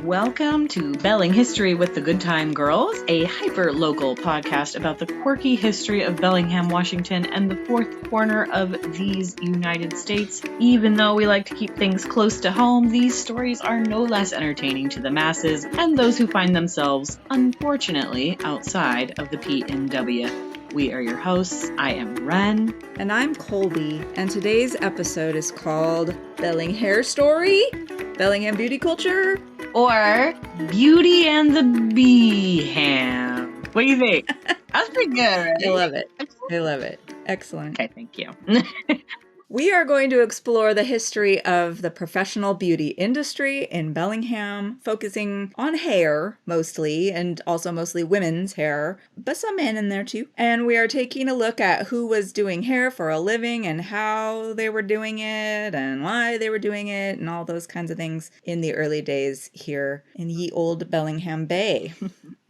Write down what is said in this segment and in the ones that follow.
Welcome to Bellinghairstory with the Good Time Girls, a hyper-local podcast about the quirky history of Bellingham, Washington, and the fourth corner of these United States. Even though we like to keep things close to home, these stories are no less entertaining to the masses and those who find themselves, unfortunately, outside of the PNW. We are your hosts. I am Ren. And I'm Colby, and today's episode is called Bellinghairstory, Bellingham Beauty Culture, or Beauty and the Beeham. What do you think? That's pretty good, right? I love it. I love it. Excellent. Okay, thank you. We are going to explore the history of the professional beauty industry in Bellingham, focusing on hair mostly, and also mostly women's hair, but some men in there too. And we are taking a look at who was doing hair for a living and how they were doing it and why they were doing it and all those kinds of things in the early days here in ye old Bellingham Bay.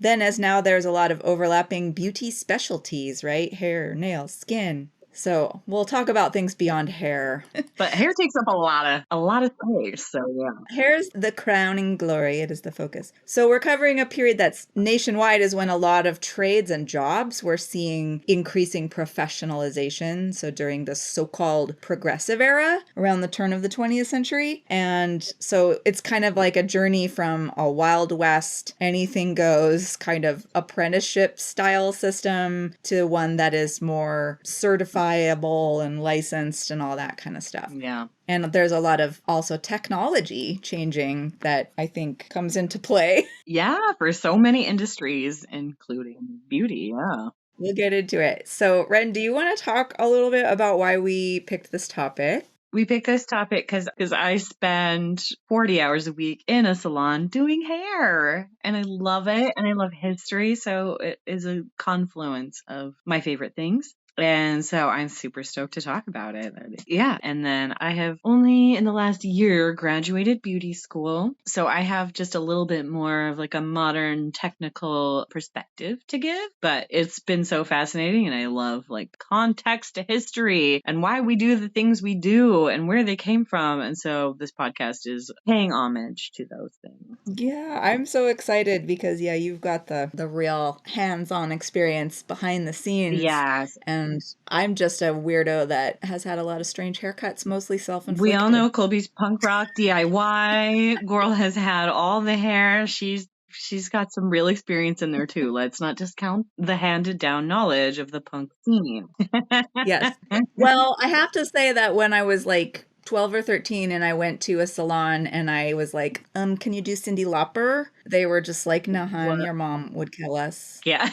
Then as now, there's a lot of overlapping beauty specialties, right? Hair, nails, skin. So we'll talk about things beyond hair. But hair takes up a lot of space, so yeah. Hair is the crowning glory. It is the focus. So we're covering a period that's nationwide is when a lot of trades and jobs were seeing increasing professionalization. So during the so-called progressive era around the turn of the 20th century. And so it's kind of like a journey from a Wild West, anything goes kind of apprenticeship style system to one that is more certifiable and licensed and all that kind of stuff. Yeah. And there's a lot of also technology changing that I think comes into play. Yeah, for so many industries, including beauty, yeah. We'll get into it. So, Ren, do you want to talk a little bit about why we picked this topic? We picked this topic because I spend 40 hours a week in a salon doing hair, and I love it, and I love history, so it is a confluence of my favorite things. And so I'm super stoked to talk about it. Yeah. And then I have only in the last year graduated beauty school. So I have just a little bit more of like a modern technical perspective to give. But it's been so fascinating. And I love like context to history and why we do the things we do and where they came from. And so this podcast is paying homage to those things. Yeah, I'm so excited because, yeah, you've got the real hands-on experience behind the scenes. Yes. And I'm just a weirdo that has had a lot of strange haircuts, mostly self-inflicted. We all know Colby's punk rock DIY. Girl has had all the hair. She's got some real experience in there too. Let's not discount the handed down knowledge of the punk scene. Yes. Well, I have to say that when I was like 12 or 13 and I went to a salon and I was like, can you do Cyndi Lauper? They were just like, nah, hon, your mom would kill us. Yeah.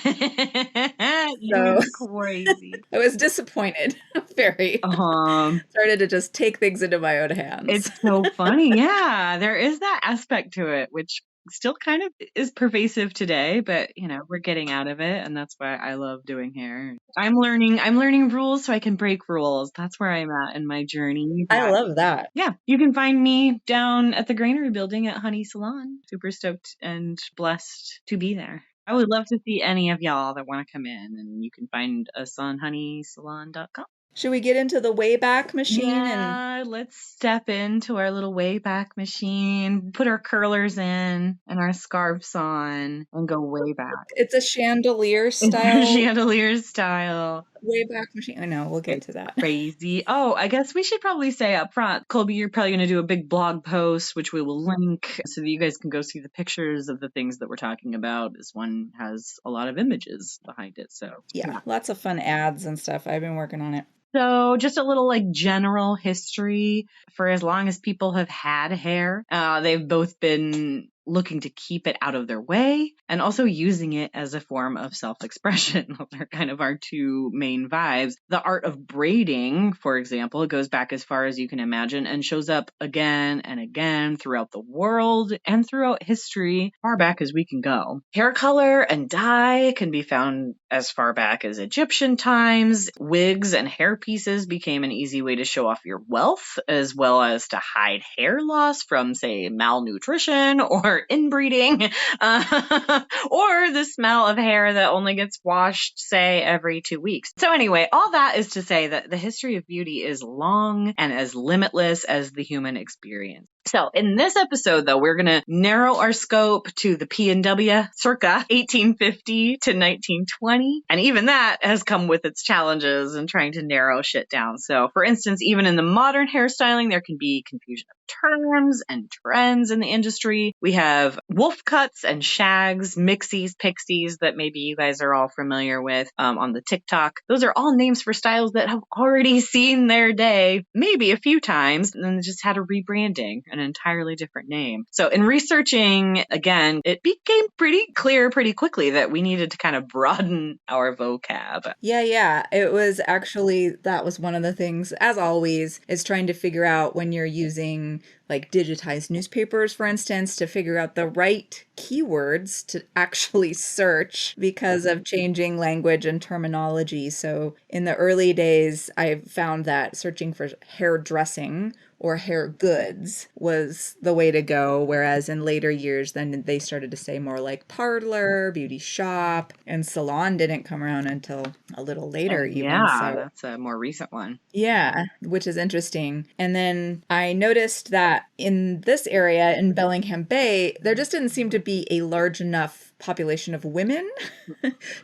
So crazy. I was disappointed. Very. Started to just take things into my own hands. It's so funny. Yeah. There is that aspect to it, which still kind of is pervasive today, but you know, we're getting out of it, and that's why I love doing hair. I'm learning rules so I can break rules. That's where I'm at in my journey. I love that. Yeah. You can find me down at the Granary building at Honey Salon. Super stoked and blessed to be there. I would love to see any of y'all that want to come in, and you can find us on honeysalon.com. Should we get into the Wayback Machine? Yeah, let's step into our little Wayback Machine, put our curlers in and our scarves on and go way back. It's a chandelier style. Chandelier style. Wayback Machine. I know, we'll get to that. Crazy. Oh, I guess we should probably say up front, Colby, you're probably going to do a big blog post, which we will link so that you guys can go see the pictures of the things that we're talking about. This one has a lot of images behind it. So yeah, lots of fun ads and stuff. I've been working on it. So just a little like general history. For as long as people have had hair, they've both been looking to keep it out of their way and also using it as a form of self-expression. Those are kind of our two main vibes. The art of braiding, for example, goes back as far as you can imagine and shows up again and again throughout the world and throughout history, far back as we can go. Hair color and dye can be found as far back as Egyptian times. Wigs and hairpieces became an easy way to show off your wealth, as well as to hide hair loss from, say, malnutrition or or inbreeding, or the smell of hair that only gets washed, say, every 2 weeks. So anyway, all that is to say that the history of beauty is long and as limitless as the human experience. So in this episode, though, we're going to narrow our scope to the P&W circa 1850 to 1920. And even that has come with its challenges in trying to narrow shit down. So for instance, even in the modern hairstyling, there can be confusion of terms and trends in the industry. We have wolf cuts and shags, mixies, pixies that maybe you guys are all familiar with on the TikTok. Those are all names for styles that have already seen their day, maybe a few times, and then just had a rebranding, an entirely different name. So in researching, again, it became pretty clear pretty quickly that we needed to kind of broaden our vocab. Yeah. It was actually, that was one of the things, as always, is trying to figure out when you're using like digitized newspapers, for instance, to figure out the right keywords to actually search because of changing language and terminology. So in the early days, I found that searching for hairdressing or hair goods was the way to go. Whereas in later years, then they started to say more like parlor, beauty shop, and salon didn't come around until a little later even. Yeah, So that's a more recent one. yeah, which is interesting. And then I noticed that in this area in Bellingham Bay, there just didn't seem to be a large enough population of women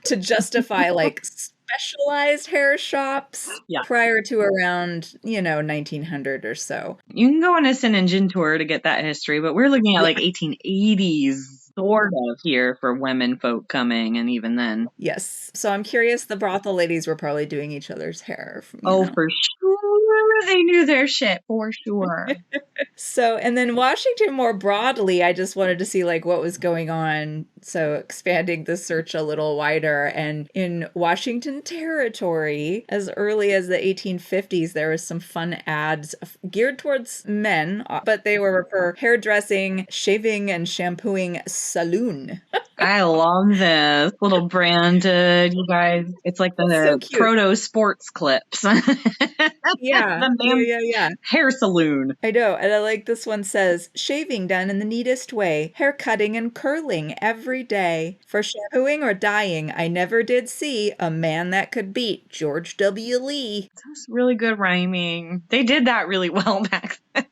to justify like specialized hair shops Yeah. prior to around, 1900 or so. You can go on a Sin and Gin tour to get that history, but we're looking at like 1880s sort of here for women folk coming, and even then. Yes. So I'm curious, the brothel ladies were probably doing each other's hair, Oh, for sure. They knew their shit, for sure. So, and then Washington more broadly, I just wanted to see like what was going on. So expanding the search a little wider. And in Washington Territory, as early as the 1850s, there was some fun ads geared towards men, but they were for hairdressing, shaving, and shampooing saloon. I love this little branded, you guys. It's like It's so the cute. proto sports clips. Yeah. The man's hair saloon. I know. And I like this one says, shaving done in the neatest way, hair cutting and curling every day. For shampooing or dyeing, I never did see a man that could beat George W. Lee. That's really good rhyming. They did that really well back then.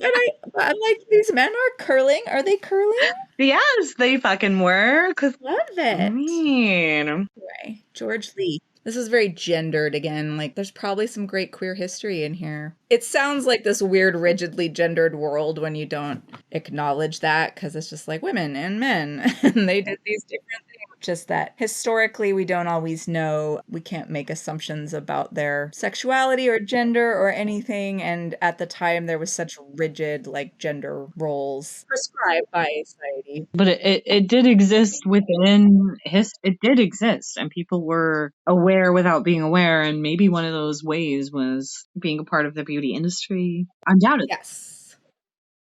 And I'm like, these men are curling? Are they curling? Yes, they fucking were. Love it. I mean, Anyway, George Lee. This is very gendered again. Like, there's probably some great queer history in here. It sounds like this weird, rigidly gendered world when you don't acknowledge that, because it's just like women and men, and they did these different things. Just that historically, we don't always know. We can't make assumptions about their sexuality or gender or anything. And at the time, there was such rigid, like, gender roles prescribed by society. but it did exist within it did exist, and people were aware without being aware, and maybe one of those ways was being a part of the beauty industry. Undoubtedly. Yes.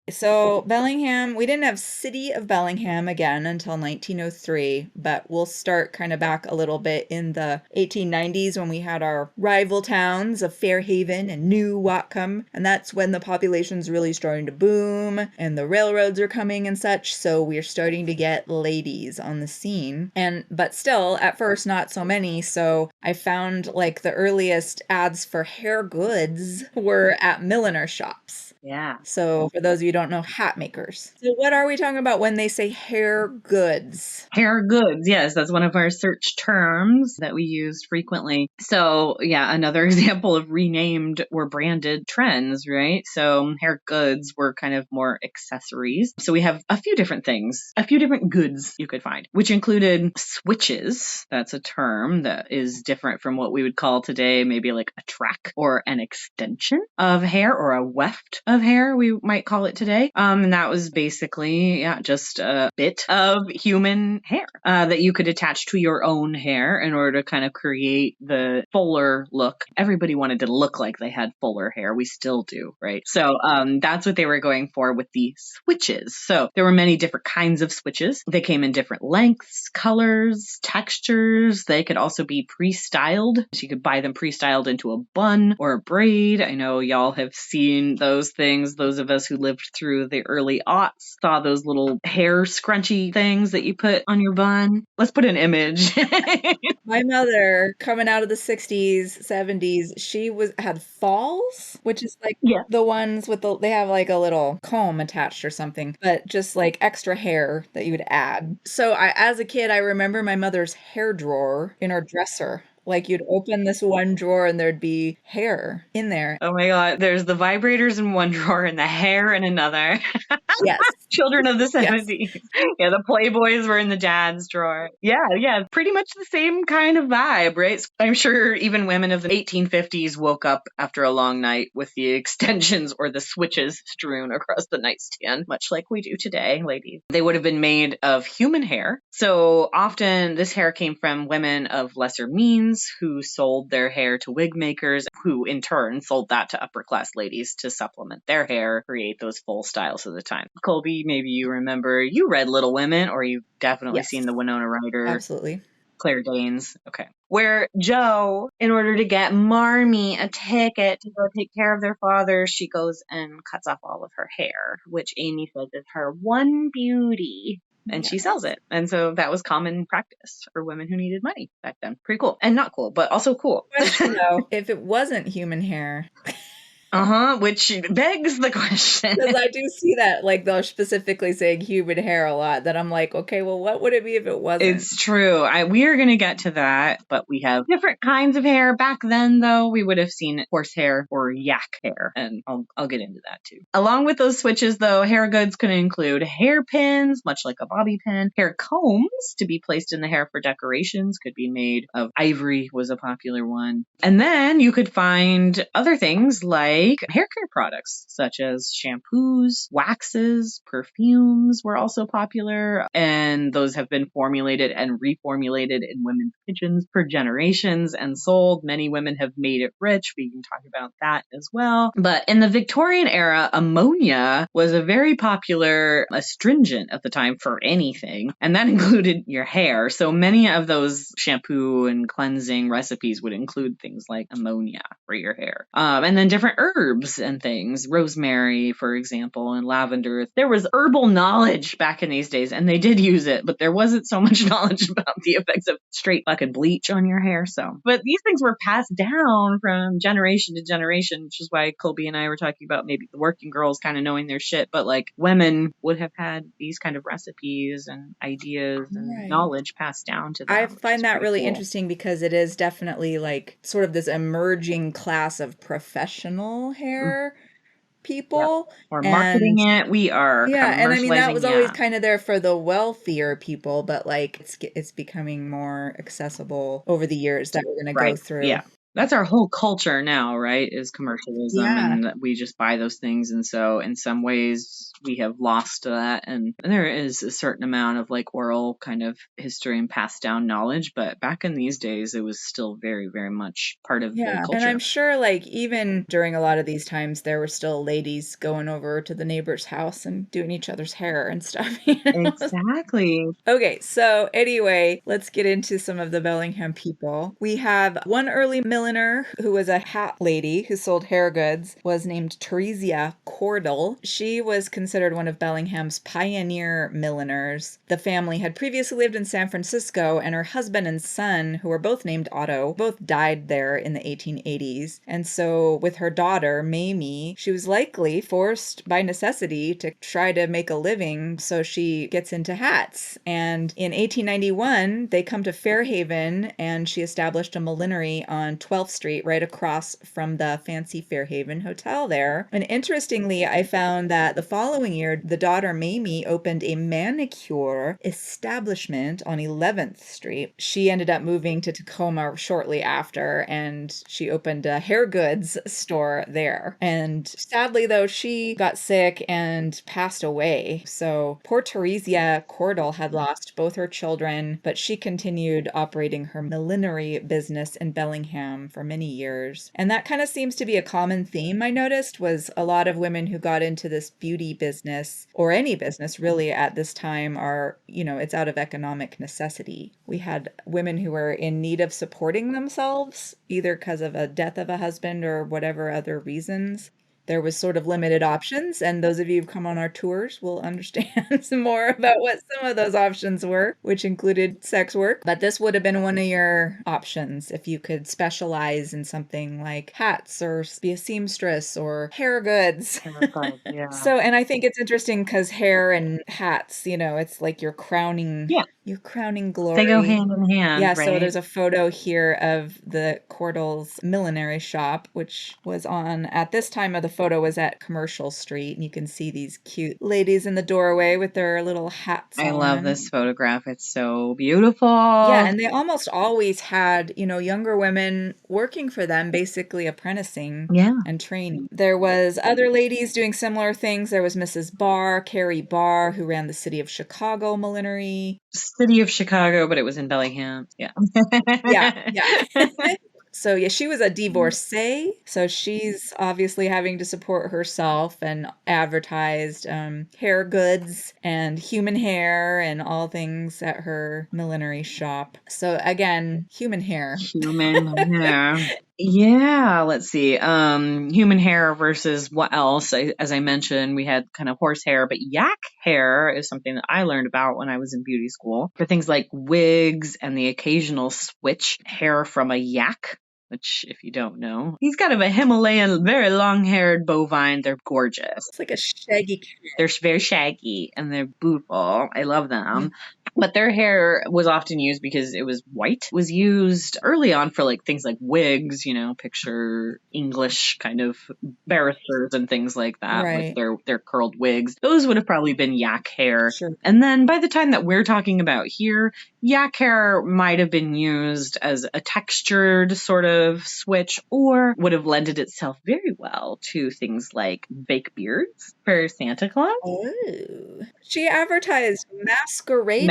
So Bellingham, we didn't have City of Bellingham again until 1903, but we'll start kind of back a little bit in the 1890s when we had our rival towns of Fairhaven and New Whatcom, and that's when the population's really starting to boom and the railroads are coming and such, so we're starting to get ladies on the scene. But still, at first, not so many, so I found like the earliest ads for hair goods were at milliner shops. Yeah. So for those of you who don't know, hat makers. So what are we talking about when they say hair goods? Hair goods, yes, that's one of our search terms that we used frequently. So yeah, another example of renamed or branded trends, right? So hair goods were kind of more accessories. So we have a few different things, a few different goods you could find, which included switches. That's a term that is different from what we would call today, maybe like a track or an extension of hair, or a weft of hair, we might call it today. And that was basically, just a bit of human hair that you could attach to your own hair in order to kind of create the fuller look. Everybody wanted to look like they had fuller hair. We still do, right? So that's what they were going for with the switches. So there were many different kinds of switches. They came in different lengths, colors, textures. They could also be pre-styled. So you could buy them pre-styled into a bun or a braid. I know y'all have seen those things. Those of us who lived through the early aughts saw those little hair scrunchy things that you put on your bun. Let's put an image. My mother, coming out of the 60s, 70s, she had falls, which is like Yeah. the ones with they have like a little comb attached or something, but just like extra hair that you would add. So as a kid, I remember my mother's hair drawer in our dresser. Like you'd open this one drawer and there'd be hair in there. Oh my God. There's the vibrators in one drawer and the hair in another. Yes. Children of the Yes. 70s. Yeah, the Playboys were in the dad's drawer. Yeah, pretty much the same kind of vibe, right? I'm sure even women of the 1850s woke up after a long night with the extensions or the switches strewn across the nightstand, much like we do today, ladies. They would have been made of human hair. So often this hair came from women of lesser means who sold their hair to wig makers, who in turn sold that to upper class ladies to supplement their hair, create those full styles of the time. Colby, maybe you remember, you read Little Women, or you've definitely Yes. seen the Winona Ryder, Absolutely. Claire Danes. Okay. Where Jo, in order to get Marmee a ticket to go take care of their father, she goes and cuts off all of her hair, which Amy says is her one beauty. And she sells it. And so that was common practice for women who needed money back then. Pretty cool. And not cool, but also cool. Question though, if it wasn't human hair. Which begs the question. Because I do see that, like, they'll specifically saying human hair a lot, that I'm like, okay, well, what would it be if it wasn't? It's true. We are going to get to that, but we have different kinds of hair. Back then, though, we would have seen horse hair or yak hair, and I'll get into that too. Along with those switches, though, hair goods could include hairpins, much like a bobby pin, hair combs to be placed in the hair for decorations, could be made of ivory, was a popular one. And then you could find other things like hair care products, such as shampoos, waxes, perfumes were also popular, and those have been formulated and reformulated in women's kitchens for generations and sold. Many women have made it rich. We can talk about that as well. But in the Victorian era, ammonia was a very popular astringent at the time for anything, and that included your hair. So many of those shampoo and cleansing recipes would include things like ammonia for your hair. And then different herbs and things, rosemary, for example, and lavender. There was herbal knowledge back in these days, and they did use it, but there wasn't so much knowledge about the effects of straight fucking bleach on your hair. But these things were passed down from generation to generation, which is why Colby and I were talking about maybe the working girls kind of knowing their shit, but like women would have had these kind of recipes and ideas and knowledge passed down to them. I find that really interesting because it is definitely like sort of this emerging class of professional hair people. Yep. We're marketing it. We are And I mean that was always it. kind of there for the wealthier people, but like it's becoming more accessible over the years that we're going to go through. Yeah. That's our whole culture now, right? Is commercialism, and we just buy those things. And so in some ways we have lost that. And there is a certain amount of like oral kind of history and passed down knowledge. But back in these days, it was still very, very much part of the culture. And I'm sure like even during a lot of these times, there were still ladies going over to the neighbor's house and doing each other's hair and stuff. Exactly. Okay, so anyway, let's get into some of the Bellingham people. We have one early milliner who was a hat lady who sold hair goods, was named Theresia Cordell. She was considered one of Bellingham's pioneer milliners. The family had previously lived in San Francisco, and her husband and son, who were both named Otto, both died there in the 1880s. And so with her daughter, Mamie, she was likely forced by necessity to try to make a living, so she gets into hats. And in 1891, they come to Fairhaven, and she established a millinery on 12th Street, right across from the fancy Fairhaven Hotel there. And interestingly, I found that the following year, the daughter Mamie opened a manicure establishment on 11th Street. She ended up moving to Tacoma shortly after, and she opened a hair goods store there. And sadly, though, she got sick and passed away. So poor Theresia Cordell had lost both her children, but she continued operating her millinery business in Bellingham for many years. And that kind of seems to be a common theme I noticed, was a lot of women who got into this beauty business, or any business really at this time, are, it's out of economic necessity. We had women who were in need of supporting themselves, either because of a death of a husband or whatever other reasons. there was sort of limited options, and those of you who've come on our tours will understand some more about what some of those options were, which included sex work. But this would have been one of your options if you could specialize in something like hats or be a seamstress or hair goods. Oh, God, yeah. So, and I think it's interesting because hair and hats, it's like Yeah, your crowning they go glory. hand in hand, Yeah, so right? there's a photo here of the Cordell's millinery shop, which was at this time of the photo was at Commercial Street, and you can see these cute ladies in the doorway with their little hats I love on. this photograph. It's so beautiful. Yeah, and they almost always had, younger women working for them, basically apprenticing Yeah. and training. There was other ladies doing similar things. There was Mrs. Barr, Carrie Barr, who ran the City of Chicago millinery. City of Chicago, but it was in Bellingham. Yeah. Yeah, yeah. So yeah, she was a divorcee, so she's obviously having to support herself and advertised hair goods and human hair and all things at her millinery shop. So again, human hair. Human hair. Yeah, let's see. Human hair versus what else? As I mentioned, we had kind of horse hair, but yak hair is something that I learned about when I was in beauty school for things like wigs and the occasional switch hair from a yak. Which, if you don't know, he's kind of a Himalayan, very long-haired bovine. They're gorgeous. It's like a shaggy cat. They're very shaggy and they're beautiful. I love them. But their hair was often used because it was white. It was used early on for like things like wigs, picture English kind of barristers and things like that with Right. their curled wigs. Those would have probably been yak hair. Sure. And then by the time that we're talking about here, yak hair might have been used as a textured sort of switch or would have lended itself very well to things like fake beards for Santa Claus. Oh. She advertised masquerade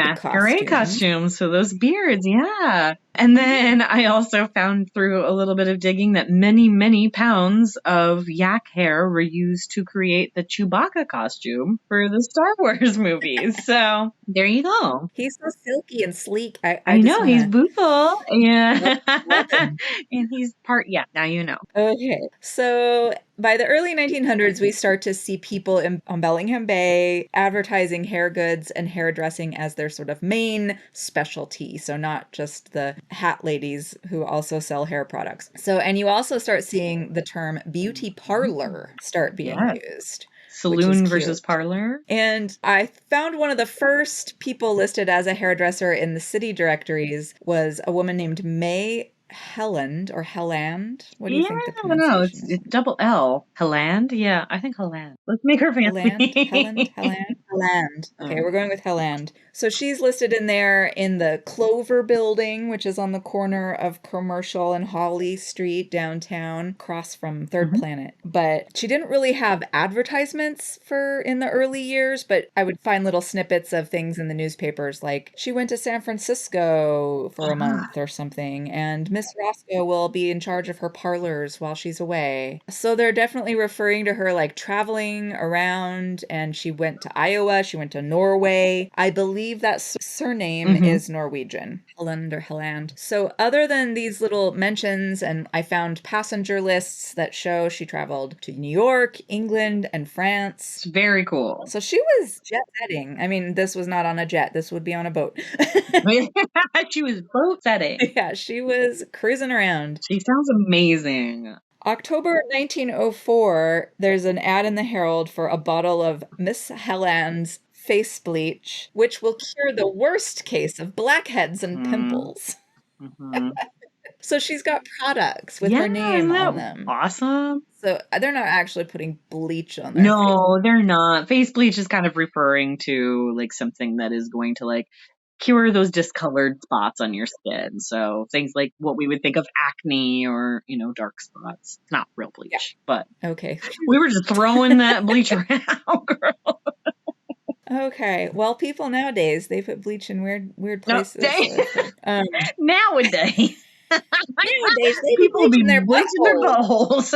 Costumes. So those beards, yeah. And then I also found through a little bit of digging that many, many pounds of yak hair were used to create the Chewbacca costume for the Star Wars movies. So there you go. He's so silky and sleek. I just know, he's wanna beautiful. Yeah. love him. And he's now you know. Okay, so by the early 1900s, we start to see people on Bellingham Bay advertising hair goods and hairdressing as their sort of main specialty. So not just the hat ladies who also sell hair products. And you also start seeing the term beauty parlor start being used. Saloon versus parlor. And I found one of the first people listed as a hairdresser in the city directories was a woman named May Helland or Helland. What do you think the pronunciation is? It's double L. Helland? Yeah, I think Helland. Let's make her fancy. Helland. Okay, we're going with Helland. So she's listed in there in the Clover building, which is on the corner of Commercial and Holly Street downtown, across from Third Planet. But she didn't really have advertisements in the early years, but I would find little snippets of things in the newspapers like she went to San Francisco for a month or something, and Miss Roscoe will be in charge of her parlors while she's away. So they're definitely referring to her like traveling around, and she went to Iowa, she went to Norway. I believe that surname is Norwegian, Helland or Helland. So other than these little mentions, and I found passenger lists that show she traveled to New York, England, and France. It's very cool. So she was jet setting. I mean, this was not on a jet. This would be on a boat. She was boat setting. Yeah, she was cruising around. She sounds amazing. October 1904, there's an ad in the Herald for a bottle of Miss Helland's face bleach, which will cure the worst case of blackheads and pimples. So she's got products with her name on them. Awesome. So they're not actually putting bleach on their No, they're not. Face bleach is kind of referring to like something that is going to like cure those discolored spots on your skin. So things like what we would think of acne or, dark spots. It's not real bleach, but okay. We were just throwing that bleach around, girl. Okay. Well, people nowadays, they put bleach in weird places. Nowadays. Nowadays, they be bleaching their buttholes.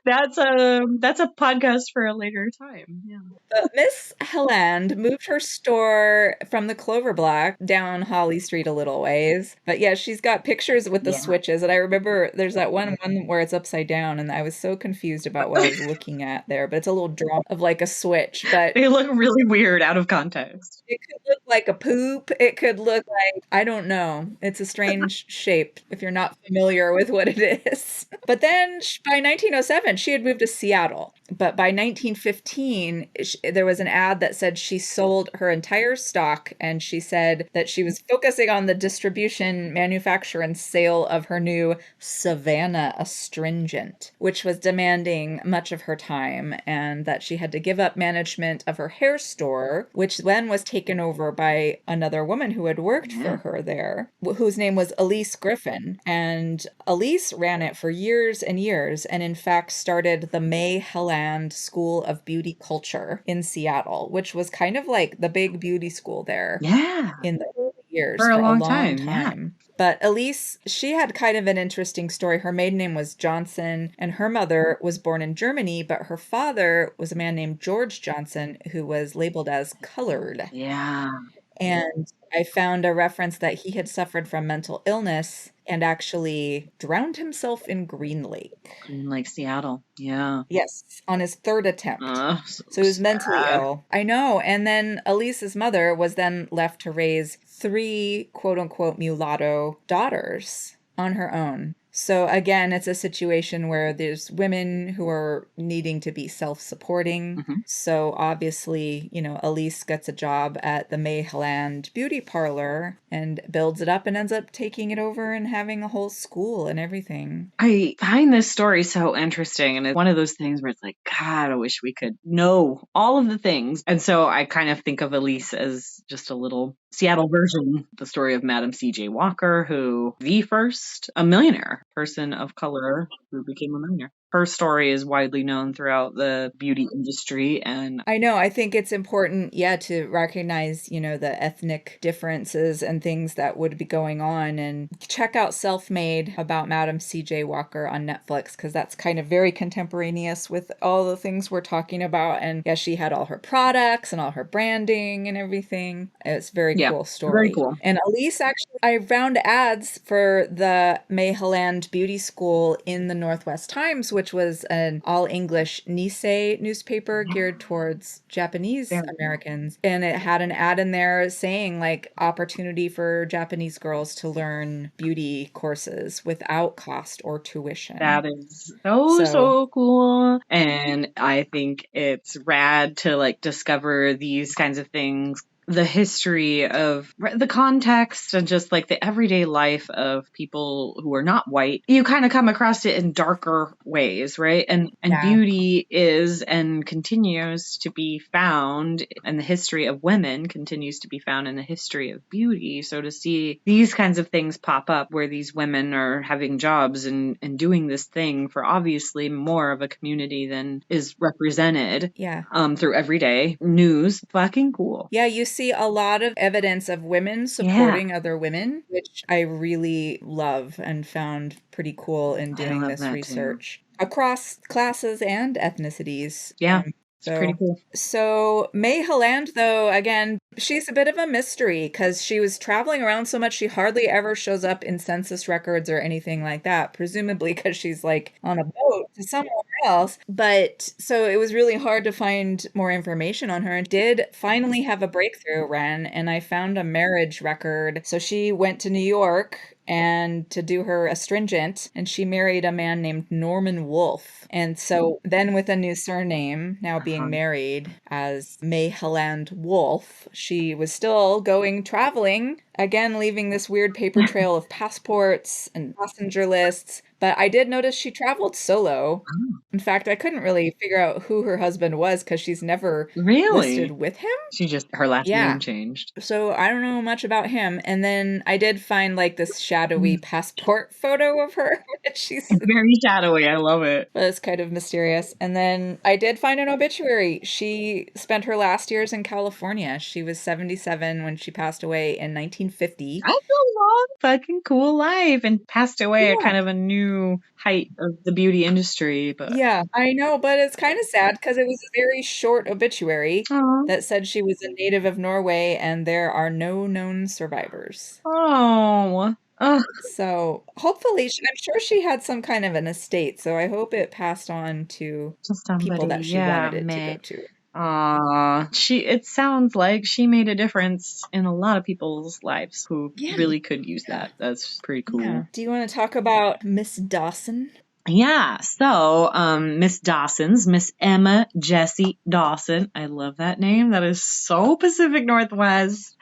That's a podcast for a later time. Yeah. But Miss Helland moved her store from the Clover Block down Holly Street a little ways. But yeah, she's got pictures with the Yeah. switches. And I remember there's that one where it's upside down, and I was so confused about what I was looking at there. But it's a little drop of like a switch. But They look really weird out of context. it could look like a poop. It could look like, I don't know. It's a strange shape if you're not familiar with what it is. But then by 1907, she had moved to Seattle. But by 1915, there was an ad that said she sold her entire stock, and she said that she was focusing on the distribution, manufacture, and sale of her new Savannah astringent, which was demanding much of her time, and that she had to give up management of her hair store, which then was taken over by another woman who had worked for her there, whose name was Elise Griffin. And Elise ran it for years and years, and in fact started the May Helland School of Beauty Culture in Seattle, which was kind of like the big beauty school there Yeah. in the early years For a long long time, yeah. time. But Elise, she had kind of an interesting story. Her maiden name was Johnson, and her mother was born in Germany, but her father was a man named George Johnson, who was labeled as colored. Yeah. And I found a reference that he had suffered from mental illness and actually drowned himself in Green Lake. In like Seattle. Yeah. Yes, on his third attempt. So he was mentally sad. ill. I know. And then Elise's mother was then left to raise 3 quote unquote mulatto daughters on her own. So again, it's a situation where there's women who are needing to be self-supporting. So obviously, Elise gets a job at the May Helland beauty parlor and builds it up and ends up taking it over and having a whole school and everything. I find this story so interesting, and it's one of those things where it's like, God, I wish we could know all of the things. And so I kind of think of Elise as just a little Seattle version, the story of Madam C.J. Walker, who the first a millionaire person of color who became a millionaire. Her story is widely known throughout the beauty industry. And I know, I think it's important, to recognize, the ethnic differences and things that would be going on, and check out Self-Made about Madam C.J. Walker on Netflix, because that's kind of very contemporaneous with all the things we're talking about. And yeah, she had all her products and all her branding and everything. It's a very cool story. Very cool. And Elise, actually, I found ads for the May Helland Beauty School in the Northwest Times, which was an all-English Nisei newspaper geared towards Japanese Americans. And it had an ad in there saying, like, opportunity for Japanese girls to learn beauty courses without cost or tuition. That is so cool. And I think it's rad to like discover these kinds of things, the history of the context and just like the everyday life of people who are not white. You kind of come across it in darker ways, right? And beauty is and continues to be found, and the history of women continues to be found in the history of beauty. So to see these kinds of things pop up where these women are having jobs and doing this thing for obviously more of a community than is represented through everyday news, fucking cool. Yeah, you see a lot of evidence of women supporting other women, which I really love and found pretty cool in doing this research across classes and ethnicities. Yeah. It's pretty cool. So May Helland, though, again, she's a bit of a mystery because she was traveling around so much she hardly ever shows up in census records or anything like that, presumably because she's like on a boat to somewhere else. But so it was really hard to find more information on her, and did finally have a breakthrough, Ren, and I found a marriage record. So she went to New York and to do her astringent, and she married a man named Norman Wolfe. And so then with a new surname, now being married as May Helland Wolfe, she was still going traveling, again leaving this weird paper trail of passports and passenger lists. But I did notice she traveled solo. In fact, I couldn't really figure out who her husband was because she's never listed with him. She just, her last name changed. So I don't know much about him. And then I did find like this shadowy passport photo of her. She's Very shadowy. I love it. But it's kind of mysterious. And then I did find an obituary. She spent her last years in California. She was 77 when she passed away in 1950. That's a long fucking cool life, and passed away at Yeah. kind of a new height of the beauty industry. But Yeah, I know, but it's kind of sad because it was a very short obituary oh, that said she was a native of Norway and there are no known survivors. oh, So hopefully, I'm sure she had some kind of an estate. So I hope it passed on to to people somebody, that she yeah, wanted it to go May. to. It sounds like she made a difference in a lot of people's lives who Yeah. really could use Yeah. that. That's pretty cool. Yeah. Do you want to talk about Miss Dawson? Yeah, so Miss Miss Emma Jessie Dawson. I love that name. That is so Pacific Northwest.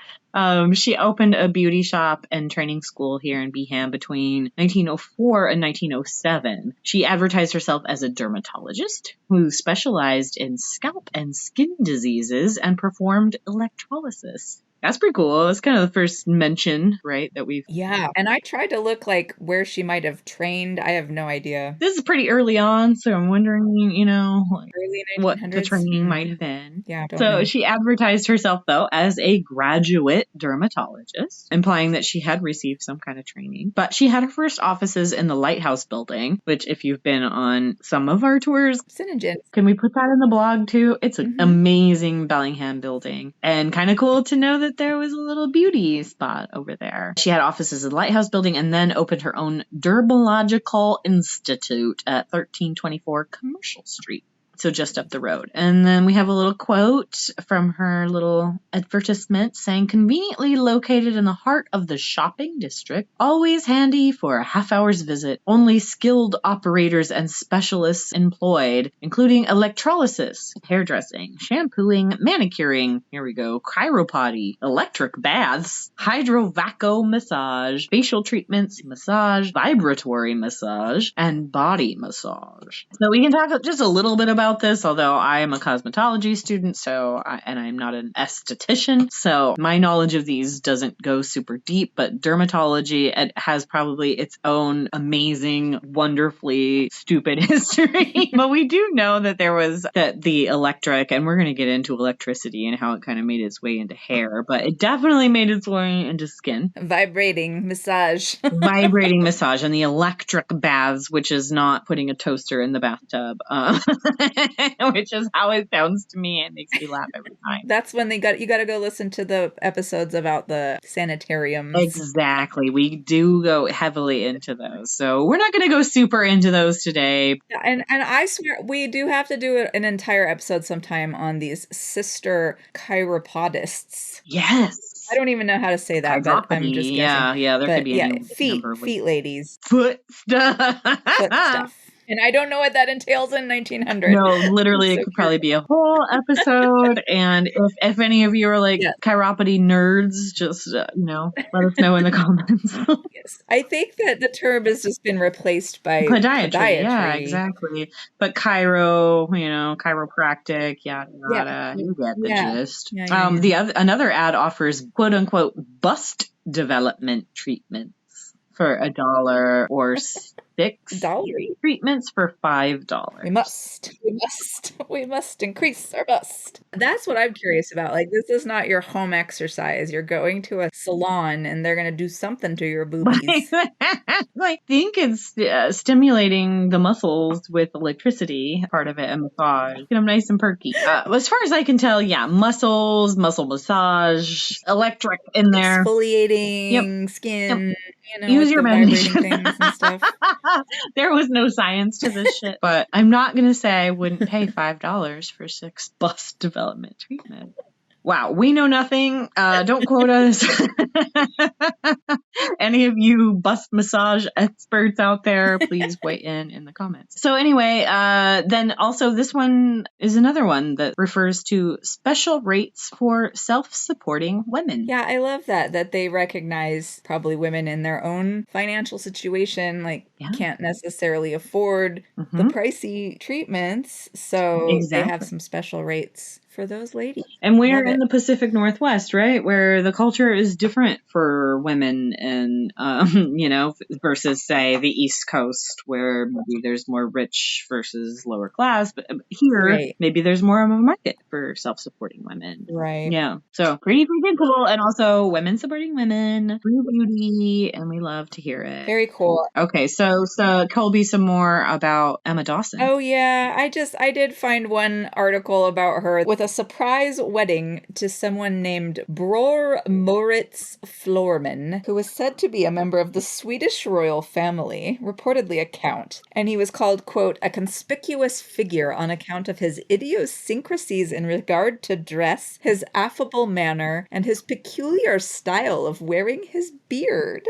She opened a beauty shop and training school here in Beeham between 1904 and 1907. She advertised herself as a dermatologist who specialized in scalp and skin diseases and performed electrolysis. That's pretty cool. That's kind of the first mention, right, that we've... Yeah, and I tried to look like where she might have trained. I have no idea. This is pretty early on, so I'm wondering, like, Early what the 1900s? training might have been. Yeah, don't So know. she advertised herself, though, as a graduate dermatologist, implying that she had received some kind of training. But she had her first offices in the Lighthouse building, which, if you've been on some of our tours, Synogens. can we put that in the blog too? It's an Mhm. amazing Bellingham building, and kind of cool to know that there was a little beauty spot over there. She had offices in the Lighthouse building and then opened her own dermatological institute at 1324 Commercial Street. So just up the road. And then we have a little quote from her little advertisement saying, conveniently located in the heart of the shopping district, always handy for a half-hour's visit, only skilled operators and specialists employed, including electrolysis, hairdressing, shampooing, manicuring, here we go, chiropody, electric baths, hydrovaco massage, facial treatments, massage, vibratory massage, and body massage. So we can talk just a little bit about this, although I am a cosmetology student, and I'm not an esthetician, so my knowledge of these doesn't go super deep, but dermatology, it has probably its own amazing, wonderfully stupid history. But we do know that the electric, and we're going to get into electricity and how it kind of made its way into hair, but it definitely made its way into skin. Vibrating massage. Vibrating massage and the electric baths, which is not putting a toaster in the bathtub, which is how it sounds to me. It makes me laugh every time. That's when you got to go listen to the episodes about the sanitariums. Exactly. We do go heavily into those. So we're not going to go super into those today. Yeah, and I swear we do have to do an entire episode sometime on these sister chiropodists. Yes. I don't even know how to say that, but I'm just guessing. Yeah, there could be a feet ladies. Foot stuff. Foot stuff. And I don't know what that entails in 1900. No, literally, it could probably be a whole episode. And if any of you are like chiropody nerds, just, let us know in the comments. Yes. I think that the term has just been replaced by podiatry. Yeah, exactly. But chiropractic, yada, you get the gist. Another ad offers quote unquote bust development treatments for $1 or $6 treatments for $5. We must increase our bust. That's what I'm curious about. Like, this is not your home exercise. You're going to a salon and they're going to do something to your boobies. I think it's stimulating the muscles with electricity, part of it, and massage. Get them nice and perky. As far as I can tell, muscle massage, electric in there. Exfoliating skin. Use your imagination. Things and stuff. There was no science to this shit, but I'm not going to say I wouldn't pay $5 for 6 bust development treatment. Wow, we know nothing. Don't quote us. Any of you bust massage experts out there, please weigh in the comments. So anyway, then also this one is another one that refers to special rates for self-supporting women. Yeah, I love that they recognize probably women in their own financial situation, can't necessarily afford the pricey treatments, so they have some special rates for those ladies. And we're Love in it. the Pacific Northwest, right? Where the culture is different for women and, versus, say, the East Coast, where maybe there's more rich versus lower class. But here, Right. maybe there's more of a market for self-supporting women. Right. Yeah. So pretty freaking cool. And also women supporting women, free beauty, and we love to hear it. Very cool. Okay, so Colby, some more about Emma Dawson. Oh yeah, I did find one article about her with a surprise wedding to someone named Bror Moritz Florman, who was said to be a member of the Swedish royal family, reportedly a count, and he was called, quote, a conspicuous figure on account of his idiosyncrasies in regard to dress, his affable manner, and his peculiar style of wearing his beard.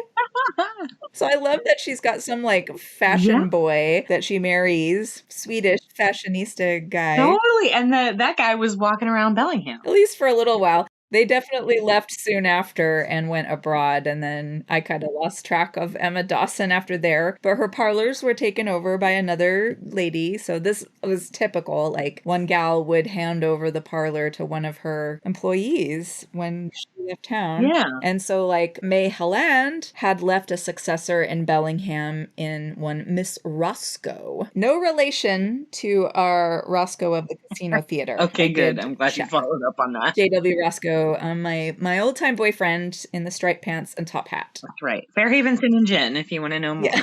So I love that she's got some like fashion boy that she marries, Swedish fashionista guy. Totally. And that guy was walking around Bellingham. At least for a little while. They definitely left soon after and went abroad, and then I kind of lost track of Emma Dawson after there. But her parlors were taken over by another lady, so this was typical. Like, one gal would hand over the parlor to one of her employees when she left town. Yeah. And so, like, May Helland had left a successor in Bellingham in one Miss Roscoe. No relation to our Roscoe of the Casino Theater. Okay, I good. did I'm glad you check. followed up on that. J.W. Roscoe, my old time boyfriend in the striped pants and top hat. That's right. Fairhaven Sin and Gin, if you want to know more. Yeah.